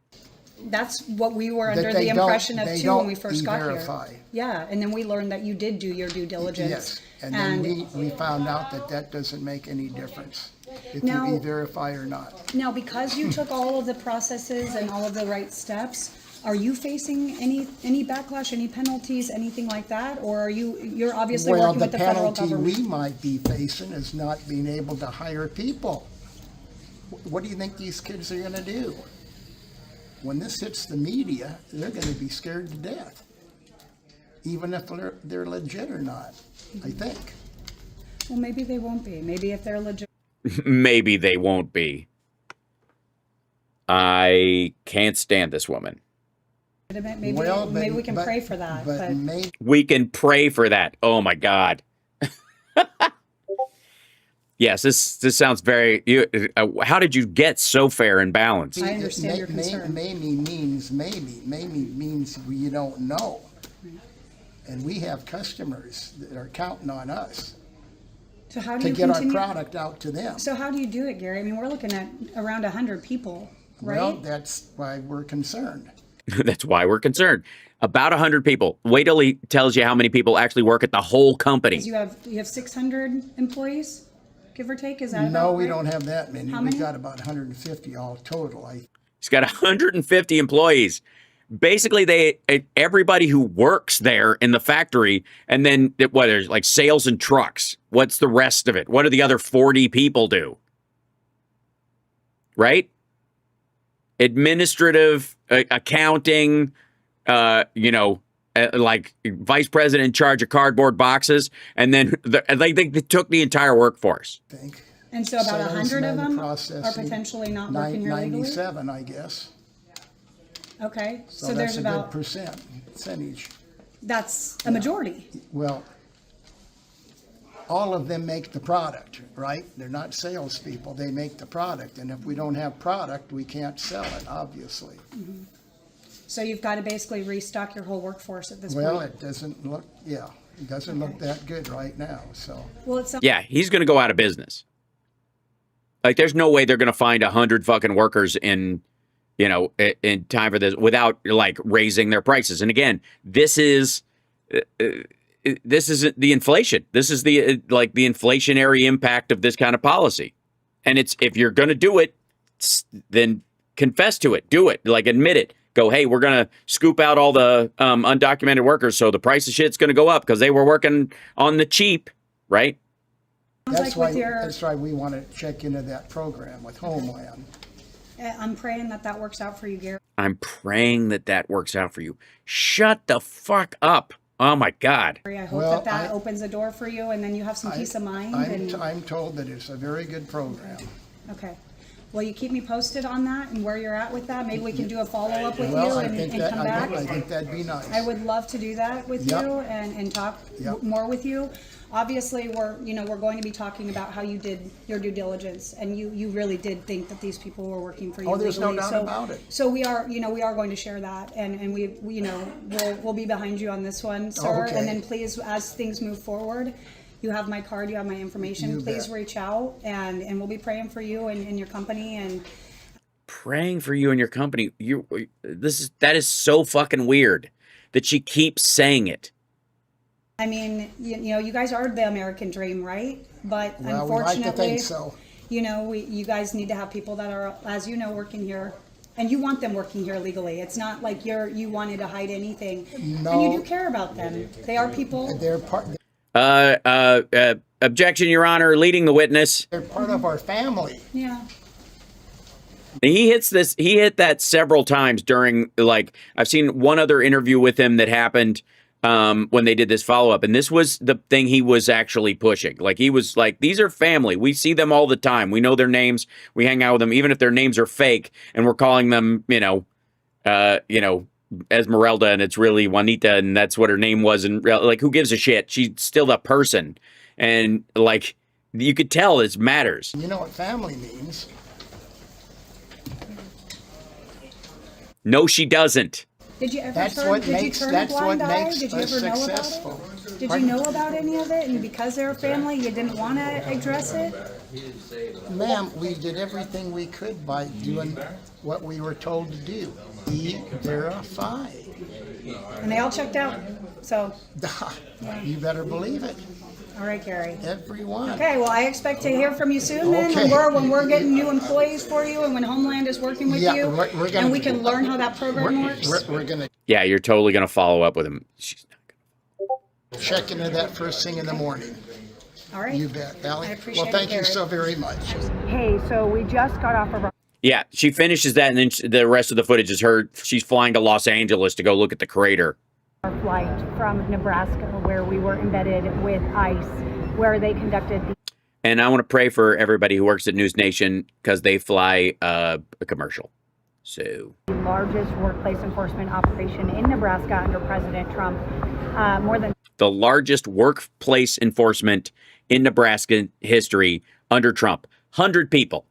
Speaker 2: That's what we were under the impression of too when we first got here. Yeah, and then we learned that you did do your due diligence.
Speaker 5: Yes, and then we found out that doesn't make any difference if you e-verify or not.
Speaker 2: Now, because you took all of the processes and all of the right steps, are you facing any backlash, any penalties, anything like that, or are you're obviously working with the federal government?
Speaker 5: Well, the penalty we might be facing is not being able to hire people. What do you think these kids are going to do? When this hits the media, they're going to be scared to death, even if they're legit or not, I think.
Speaker 2: Well, maybe they won't be. Maybe if they're legit.
Speaker 1: Maybe they won't be. I can't stand this woman.
Speaker 2: Maybe we can pray for that. But
Speaker 1: we can pray for that. Oh, my God. Yes, this sounds very. How did you get so fair and balanced?
Speaker 2: I understand your concern.
Speaker 5: Maybe means we don't know, and we have customers that are counting on us to get our product out to them.
Speaker 2: So how do you do it, Gary? I mean, we're looking at around 100 people, right?
Speaker 5: Well, that's why we're concerned.
Speaker 1: That's why we're concerned. About 100 people. Wait till he tells you how many people actually work at the whole company.
Speaker 2: You have 600 employees. Give or take, is that about
Speaker 5: No, we
Speaker 2: right?
Speaker 5: don't have that many.
Speaker 2: How many?
Speaker 5: We've got about 150 all total.
Speaker 1: He's got 150 employees. Basically, everybody who works there in the factory, and then there's like sales and trucks. What's the rest of it? What do the other 40 people do? Right? Administrative, accounting, like vice president in charge of cardboard boxes, and then they took the entire workforce.
Speaker 5: I think.
Speaker 2: And so about 100 of them are potentially not working here legally?
Speaker 5: 97, I guess.
Speaker 2: Okay, so
Speaker 5: that's
Speaker 2: there's about...
Speaker 5: good percentage.
Speaker 2: That's a majority.
Speaker 5: Well, all of them make the product, right? They're not salespeople. They make the product. And if we don't have product, we can't sell it, obviously.
Speaker 2: Mm-hmm. So you've got to basically restock your whole workforce at this point.
Speaker 5: Well, it doesn't look, it doesn't look that good right now, so.
Speaker 2: Well,
Speaker 1: yeah, he's going to go out of business. Like, there's no way they're going to find 100 fucking workers in time for this without, like, raising their prices. And again, this is the inflation. This is the inflationary impact of this kind of policy. And if you're going to do it, then confess to it. Do it. Like, admit it. Go, hey, we're going to scoop out all the undocumented workers, so the price of shit's going to go up because they were working on the cheap, right?
Speaker 5: That's why we want to check into that program with Homeland.
Speaker 2: I'm praying that works out for you, Gary.
Speaker 1: I'm praying that works out for you. Shut the fuck up. Oh, my God.
Speaker 2: I hope that opens a door for you, and then you have some peace of mind.
Speaker 5: I'm told that it's a very good program.
Speaker 2: Okay. Well, you keep me posted on that and where you're at with that. Maybe we can do a follow-up with you and come back.
Speaker 5: I think that'd be nice.
Speaker 2: I would love to do that with you and talk more with you. Obviously, we're going to be talking about how you did your due diligence, and you really did think that these people were working for you.
Speaker 5: Oh, there's no doubt about it.
Speaker 2: So we are going to share that, and we'll be behind you on this one, sir.
Speaker 5: Okay.
Speaker 2: And then please, as things move forward, you have my card, you have my information. Please reach out, and we'll be praying for you and your company. And
Speaker 1: praying for you and your company. That is so fucking weird that she keeps saying it.
Speaker 2: I mean, you guys are the American dream, right? But unfortunately,
Speaker 5: we like to think so.
Speaker 2: You guys need to have people that are, as you know, working here And you want them working here legally. It's not like you wanted to hide anything.
Speaker 5: No.
Speaker 2: And you do care about them. They are people.
Speaker 5: They're part.
Speaker 1: Objection, Your Honor. Leading the witness.
Speaker 5: They're part of our family.
Speaker 2: Yeah.
Speaker 1: He hit that several times during, like, I've seen one other interview with him that happened when they did this follow-up, and this was the thing he was actually pushing. Like, he was like, these are family. We see them all the time. We know their names. We hang out with them, even if their names are fake, and we're calling them, Esmeralda, and it's really Juanita, and that's what her name was, and like, who gives a shit? She's still the person, and like, you could tell this matters.
Speaker 5: You know what family means?
Speaker 1: No, she doesn't.
Speaker 2: Did you ever
Speaker 5: That's
Speaker 2: turn,
Speaker 5: what
Speaker 2: did
Speaker 5: makes
Speaker 2: you turn
Speaker 5: that's
Speaker 2: a
Speaker 5: what
Speaker 2: blind eye?
Speaker 5: makes
Speaker 2: Did you
Speaker 5: us
Speaker 2: ever know
Speaker 5: successful.
Speaker 2: about it? Did you know about any of it? And because they're a family, you didn't want to address it?
Speaker 5: Ma'am, we did everything we could by doing what we were told to do. Verify.
Speaker 2: And they all checked out. So,
Speaker 5: You better believe it.
Speaker 2: all right, Gary.
Speaker 5: Everyone.
Speaker 2: Okay, well, I expect to hear from you soon then,
Speaker 5: Okay.
Speaker 2: when we're getting new employees for you and when Homeland is working with
Speaker 5: Yeah,
Speaker 2: you.
Speaker 5: we're gonna-
Speaker 2: and we can learn how that program works.
Speaker 5: We're going to
Speaker 1: Yeah, you're totally going to follow up with him. She's not
Speaker 5: check into that first thing in the morning.
Speaker 2: All right.
Speaker 5: You bet, Allie.
Speaker 2: I appreciate
Speaker 5: Well, thank
Speaker 2: it,
Speaker 5: you
Speaker 2: Gary.
Speaker 5: so very much.
Speaker 2: Hey, so we just got off of our
Speaker 1: Yeah, she finishes that, and then the rest of the footage is her. She's flying to Los Angeles to go look at the crater.
Speaker 6: flight from Nebraska, where we were embedded with ICE, where they conducted the
Speaker 1: And I want to pray for everybody who works at News Nation because they fly a commercial. So
Speaker 6: largest workplace enforcement operation in Nebraska under President Trump. More than
Speaker 1: the largest workplace enforcement in Nebraska history under Trump. 100 people.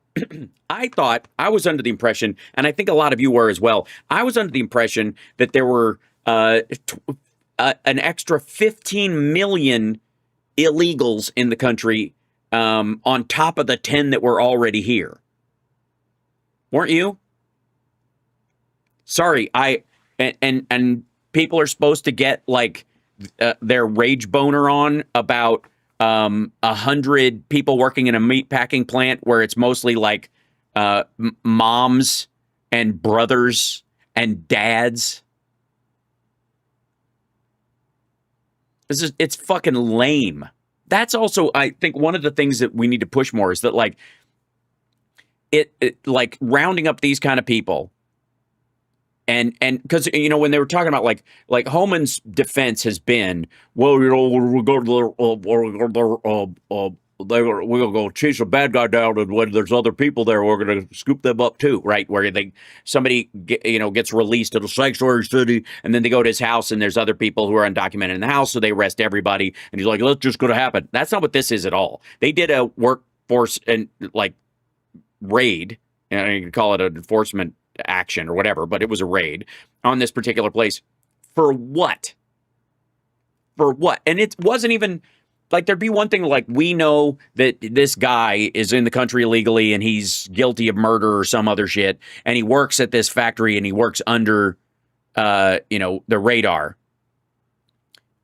Speaker 1: I was under the impression, and I think a lot of you were as well, I was under the impression that there were an extra 15 million illegals in the country on top of the 10 that were already here. Weren't you? Sorry, and people are supposed to get like their rage boner on about 100 people working in a meat packing plant where it's mostly like moms and brothers and dads. It's fucking lame. That's also, I think, one of the things that we need to push more is that like it like rounding up these kind of people. And because, you know, when they were talking about like Homan's defense has been, well, you know, we'll go to we'll go chase a bad guy down, and when there's other people there, we're going to scoop them up too, right? Where somebody gets released to the sanctuary city, and then they go to his house, and there's other people who are undocumented in the house, so they arrest everybody, and he's like, that's just going to happen. That's not what this is at all. They did a workforce and like raid, and you can call it an enforcement action or whatever, but it was a raid on this particular place. For what? For what? And it wasn't even like, there'd be one thing like, we know that this guy is in the country illegally and he's guilty of murder or some other shit, and he works at this factory and he works under the radar.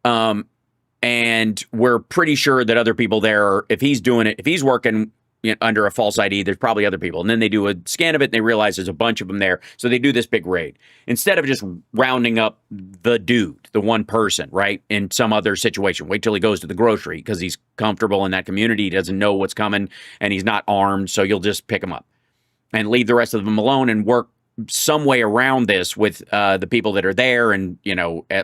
Speaker 1: And we're pretty sure that other people there, if he's doing it, if he's working under a false ID, there's probably other people. And then they do a scan of it and they realize there's a bunch of them there. So they do this big raid. Instead of just rounding up the dude, the one person, right, in some other situation. Wait till he goes to the grocery because he's comfortable in that community. He doesn't know what's coming and he's not armed. So you'll just pick him up and leave the rest of them alone and work some way around this with the people that are there and,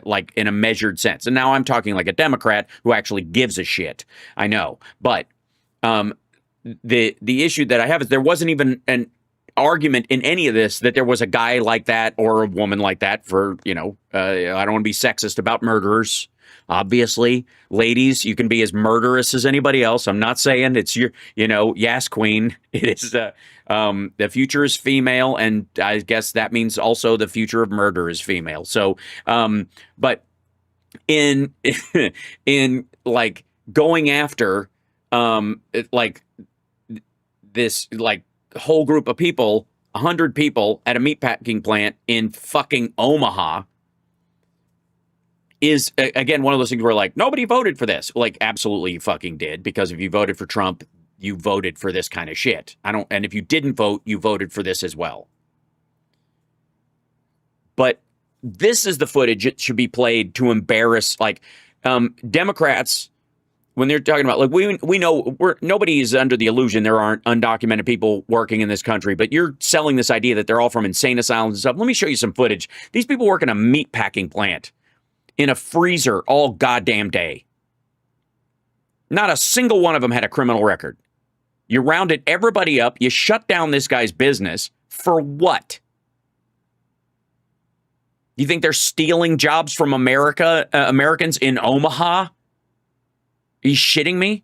Speaker 1: like in a measured sense. And now I'm talking like a Democrat who actually gives a shit. I know. But the issue that I have is there wasn't even an argument in any of this that there was a guy like that or a woman like that for, I don't want to be sexist about murderers. Obviously, ladies, you can be as murderous as anybody else. I'm not saying it's your, yes, queen. It is the future is female, and I guess that means also the future of murder is female. So, but in like going after like this like whole group of people, 100 people at a meatpacking plant in fucking Omaha is, again, one of those things where like, nobody voted for this. Like, absolutely you fucking did, because if you voted for Trump, you voted for this kind of shit. And if you didn't vote, you voted for this as well. But this is the footage that should be played to embarrass, like, Democrats, when they're talking about, like, we know nobody is under the illusion there aren't undocumented people working in this country, but you're selling this idea that they're all from insane asylums and stuff. Let me show you some footage. These people work in a meat packing plant in a freezer all goddamn day. Not a single one of them had a criminal record. You rounded everybody up. You shut down this guy's business. For what? You think they're stealing jobs from Americans in Omaha? Are you shitting me?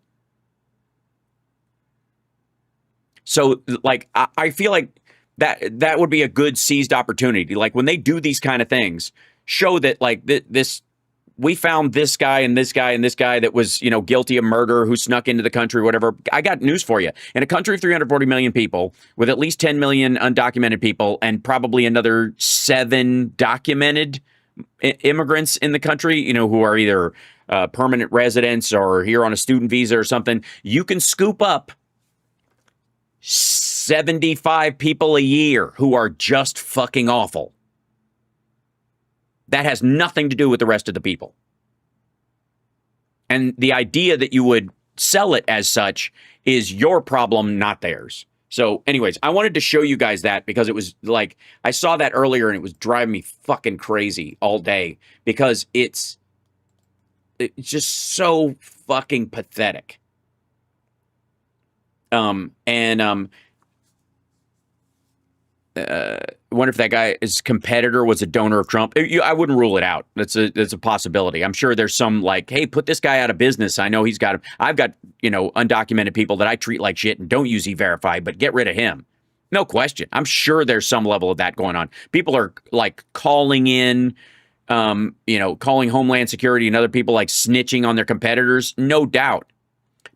Speaker 1: So, like, I feel like that would be a good seized opportunity. Like, when they do these kind of things, show that, like, we found this guy and this guy and this guy that was, guilty of murder, who snuck into the country, whatever. I got news for you. In a country of 340 million people, with at least 10 million undocumented people, and probably another 7 documented immigrants in the country, who are either permanent residents or here on a student visa or something, you can scoop up 75 people a year who are just fucking awful. That has nothing to do with the rest of the people. And the idea that you would sell it as such is your problem, not theirs. So anyways, I wanted to show you guys that because it was like, I saw that earlier and it was driving me fucking crazy all day because it's just so fucking pathetic. I wonder if that guy's competitor was a donor of Trump. I wouldn't rule it out. That's a possibility. I'm sure there's some like, hey, put this guy out of business. I know he's got, I've got, undocumented people that I treat like shit and don't use E-Verify, but get rid of him. No question. I'm sure there's some level of that going on. People are like calling in, calling Homeland Security and other people like snitching on their competitors. No doubt.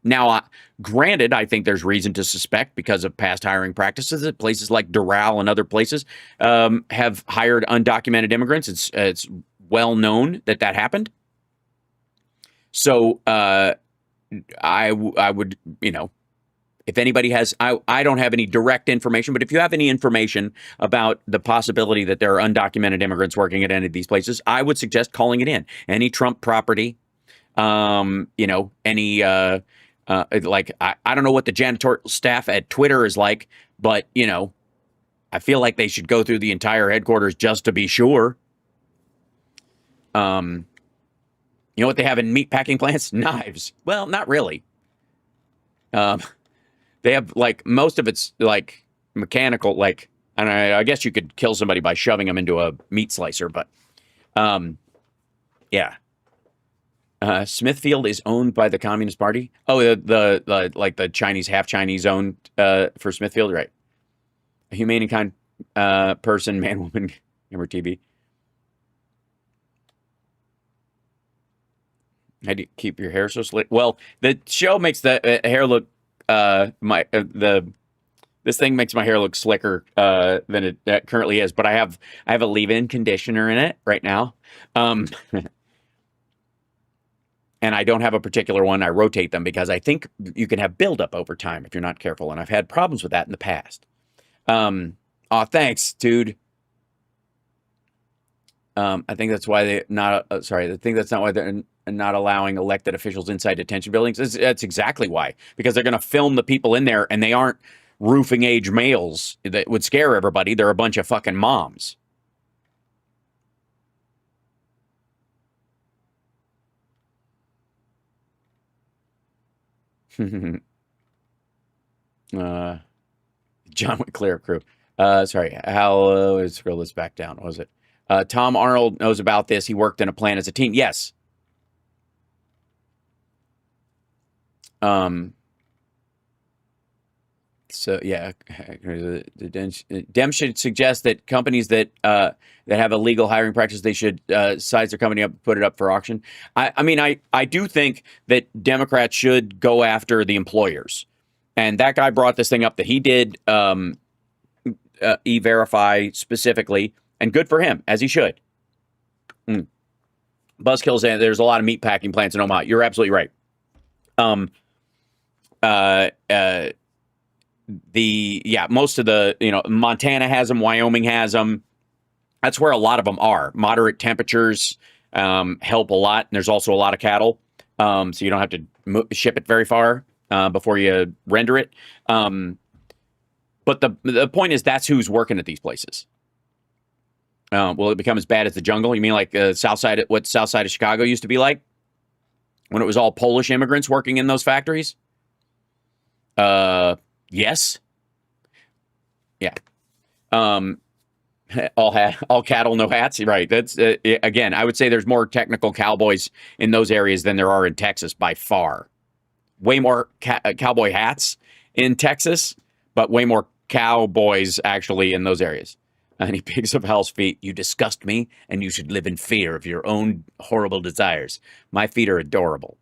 Speaker 1: Now, granted, I think there's reason to suspect because of past hiring practices that places like Doral and other places have hired undocumented immigrants. It's well known that happened. So I would, if anybody has, I don't have any direct information, but if you have any information about the possibility that there are undocumented immigrants working at any of these places, I would suggest calling it in. Any Trump property, any like, I don't know what the janitorial staff at Twitter is like, but, I feel like they should go through the entire headquarters just to be sure. You know what they have in meat packing plants? Knives. Well, not really. They have like, most of it's like mechanical, like, and I guess you could kill somebody by shoving them into a meat slicer, but, yeah. Smithfield is owned by the Communist Party. Oh, the like the Chinese, half Chinese owned for Smithfield, right? A humane and kind person, man, woman, gamer TV. How do you keep your hair so slick? Well, the show makes the hair look this thing makes my hair look slicker than it currently is. But I have a leave-in conditioner in it right now. And I don't have a particular one. I rotate them because I think you can have buildup over time if you're not careful. And I've had problems with that in the past. Oh, thanks, dude. I think that's why I think that's not why they're not allowing elected officials inside detention buildings. That's exactly why. Because they're going to film the people in there and they aren't roofing age males that would scare everybody. They're a bunch of fucking moms. John Whitclair crew. Sorry, how scroll this back down? What was it? Tom Arnold knows about this. He worked in a plant as a teen. Yes. So yeah, the Dem should suggest that companies that have a legal hiring practice, they should size their company up, put it up for auction. I mean, I do think that Democrats should go after the employers, and that guy brought this thing up that he did E-Verify specifically, and good for him, as he should. Buzzkill saying there's a lot of meat packing plants in Omaha. You're absolutely right. Most of the, Montana has them, Wyoming has them. That's where a lot of them are. Moderate temperatures help a lot. And there's also a lot of cattle. So you don't have to ship it very far before you render it. But the point is that's who's working at these places. Will it become as bad as the jungle? You mean like south side, what south side of Chicago used to be like? When it was all Polish immigrants working in those factories? Yes. Yeah. All cattle, no hats. Right. That's again, I would say there's more technical cowboys in those areas than there are in Texas by far. Way more cowboy hats in Texas, but way more cowboys actually in those areas. And he picks up Hal's feet. You disgust me, and you should live in fear of your own horrible desires. My feet are adorable.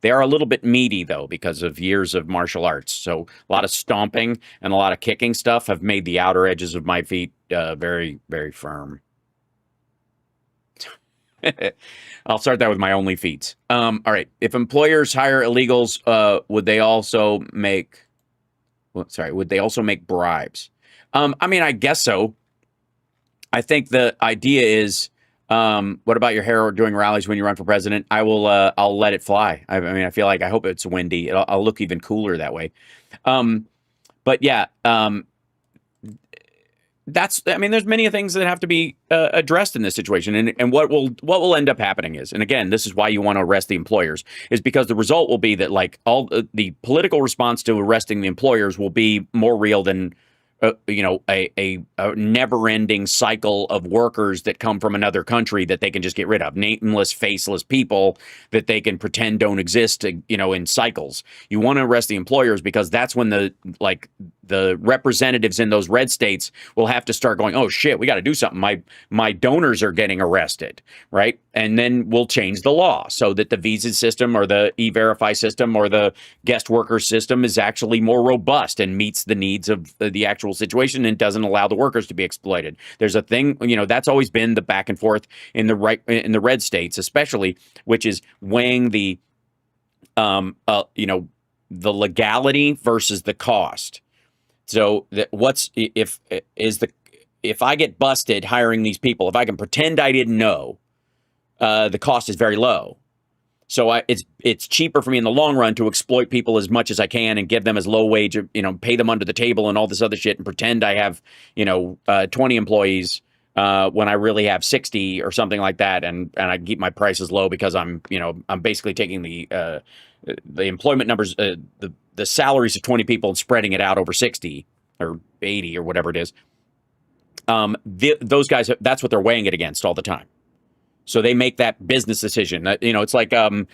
Speaker 1: They are a little bit meaty, though, because of years of martial arts. So a lot of stomping and a lot of kicking stuff have made the outer edges of my feet very, very firm. I'll start that with my only feet. All right. If employers hire illegals, would they also make... would they also make bribes? I mean, I guess so. I think the idea is, what about your hair doing rallies when you run for president? I'll let it fly. I mean, I feel like I hope it's windy. I'll look even cooler that way. But yeah, there's many things that have to be addressed in this situation. And what will end up happening is, and again, this is why you want to arrest the employers, is because the result will be that like all the political response to arresting the employers will be more real than a never-ending cycle of workers that come from another country that they can just get rid of. Nameless, faceless people that they can pretend don't exist, in cycles. You want to arrest the employers because that's when the representatives in those red states will have to start going, oh shit, we got to do something. My donors are getting arrested, right? And then we'll change the law so that the visa system or the E-Verify system or the guest worker system is actually more robust and meets the needs of the actual situation and doesn't allow the workers to be exploited. There's a thing, that's always been the back and forth in the red states, especially, which is weighing the legality versus the cost. So if I get busted hiring these people, if I can pretend I didn't know, the cost is very low. So it's cheaper for me in the long run to exploit people as much as I can and give them as low wage, pay them under the table and all this other shit and pretend I have, 20 employees when I really have 60 or something like that. And I keep my prices low because I'm basically taking the employment numbers, the salaries of 20 people and spreading it out over 60 or 80 or whatever it is. Those guys, that's what they're weighing it against all the time. So they make that business decision. It's like Elon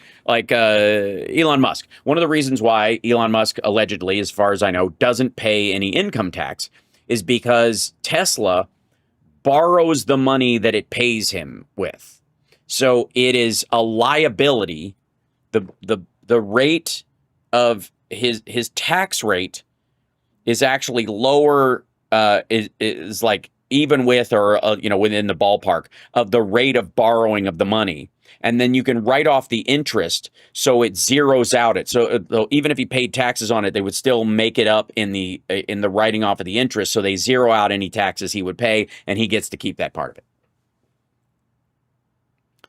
Speaker 1: Musk. One of the reasons why Elon Musk allegedly, as far as I know, doesn't pay any income tax is because Tesla borrows the money that it pays him with. So it is a liability. The rate of his tax rate is actually lower, is like even with or within the ballpark of the rate of borrowing of the money. And then you can write off the interest, so it zeroes out it. So even if he paid taxes on it, they would still make it up in the writing off of the interest. So they zero out any taxes he would pay, and he gets to keep that part of it.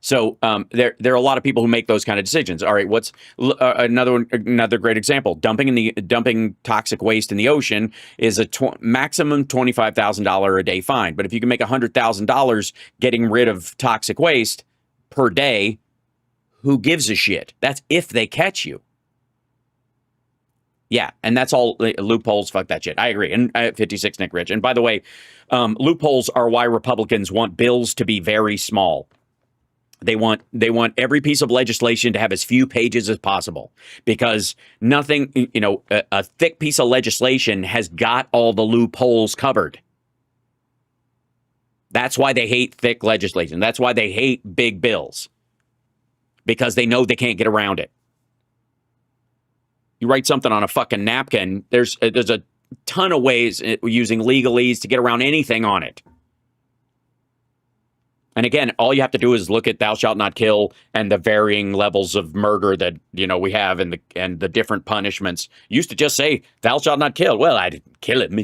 Speaker 1: So there are a lot of people who make those kind of decisions. All right, what's another great example? Dumping toxic waste in the ocean is a maximum $25,000 a day fine. But if you can make $100,000 getting rid of toxic waste per day, who gives a shit? That's if they catch you. Yeah, and that's all loopholes. Fuck that shit. I agree. And 56 Nick Rich. And by the way, loopholes are why Republicans want bills to be very small. They want every piece of legislation to have as few pages as possible, because nothing, a thick piece of legislation has got all the loopholes covered. That's why they hate thick legislation. That's why they hate big bills, because they know they can't get around it. You write something on a fucking napkin, there's a ton of ways using legalese to get around anything on it. And again, all you have to do is look at thou shalt not kill and the varying levels of murder that, we have and the different punishments. Used to just say, thou shalt not kill. Well, I didn't kill him.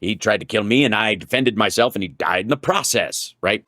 Speaker 1: He tried to kill me and I defended myself and he died in the process, right?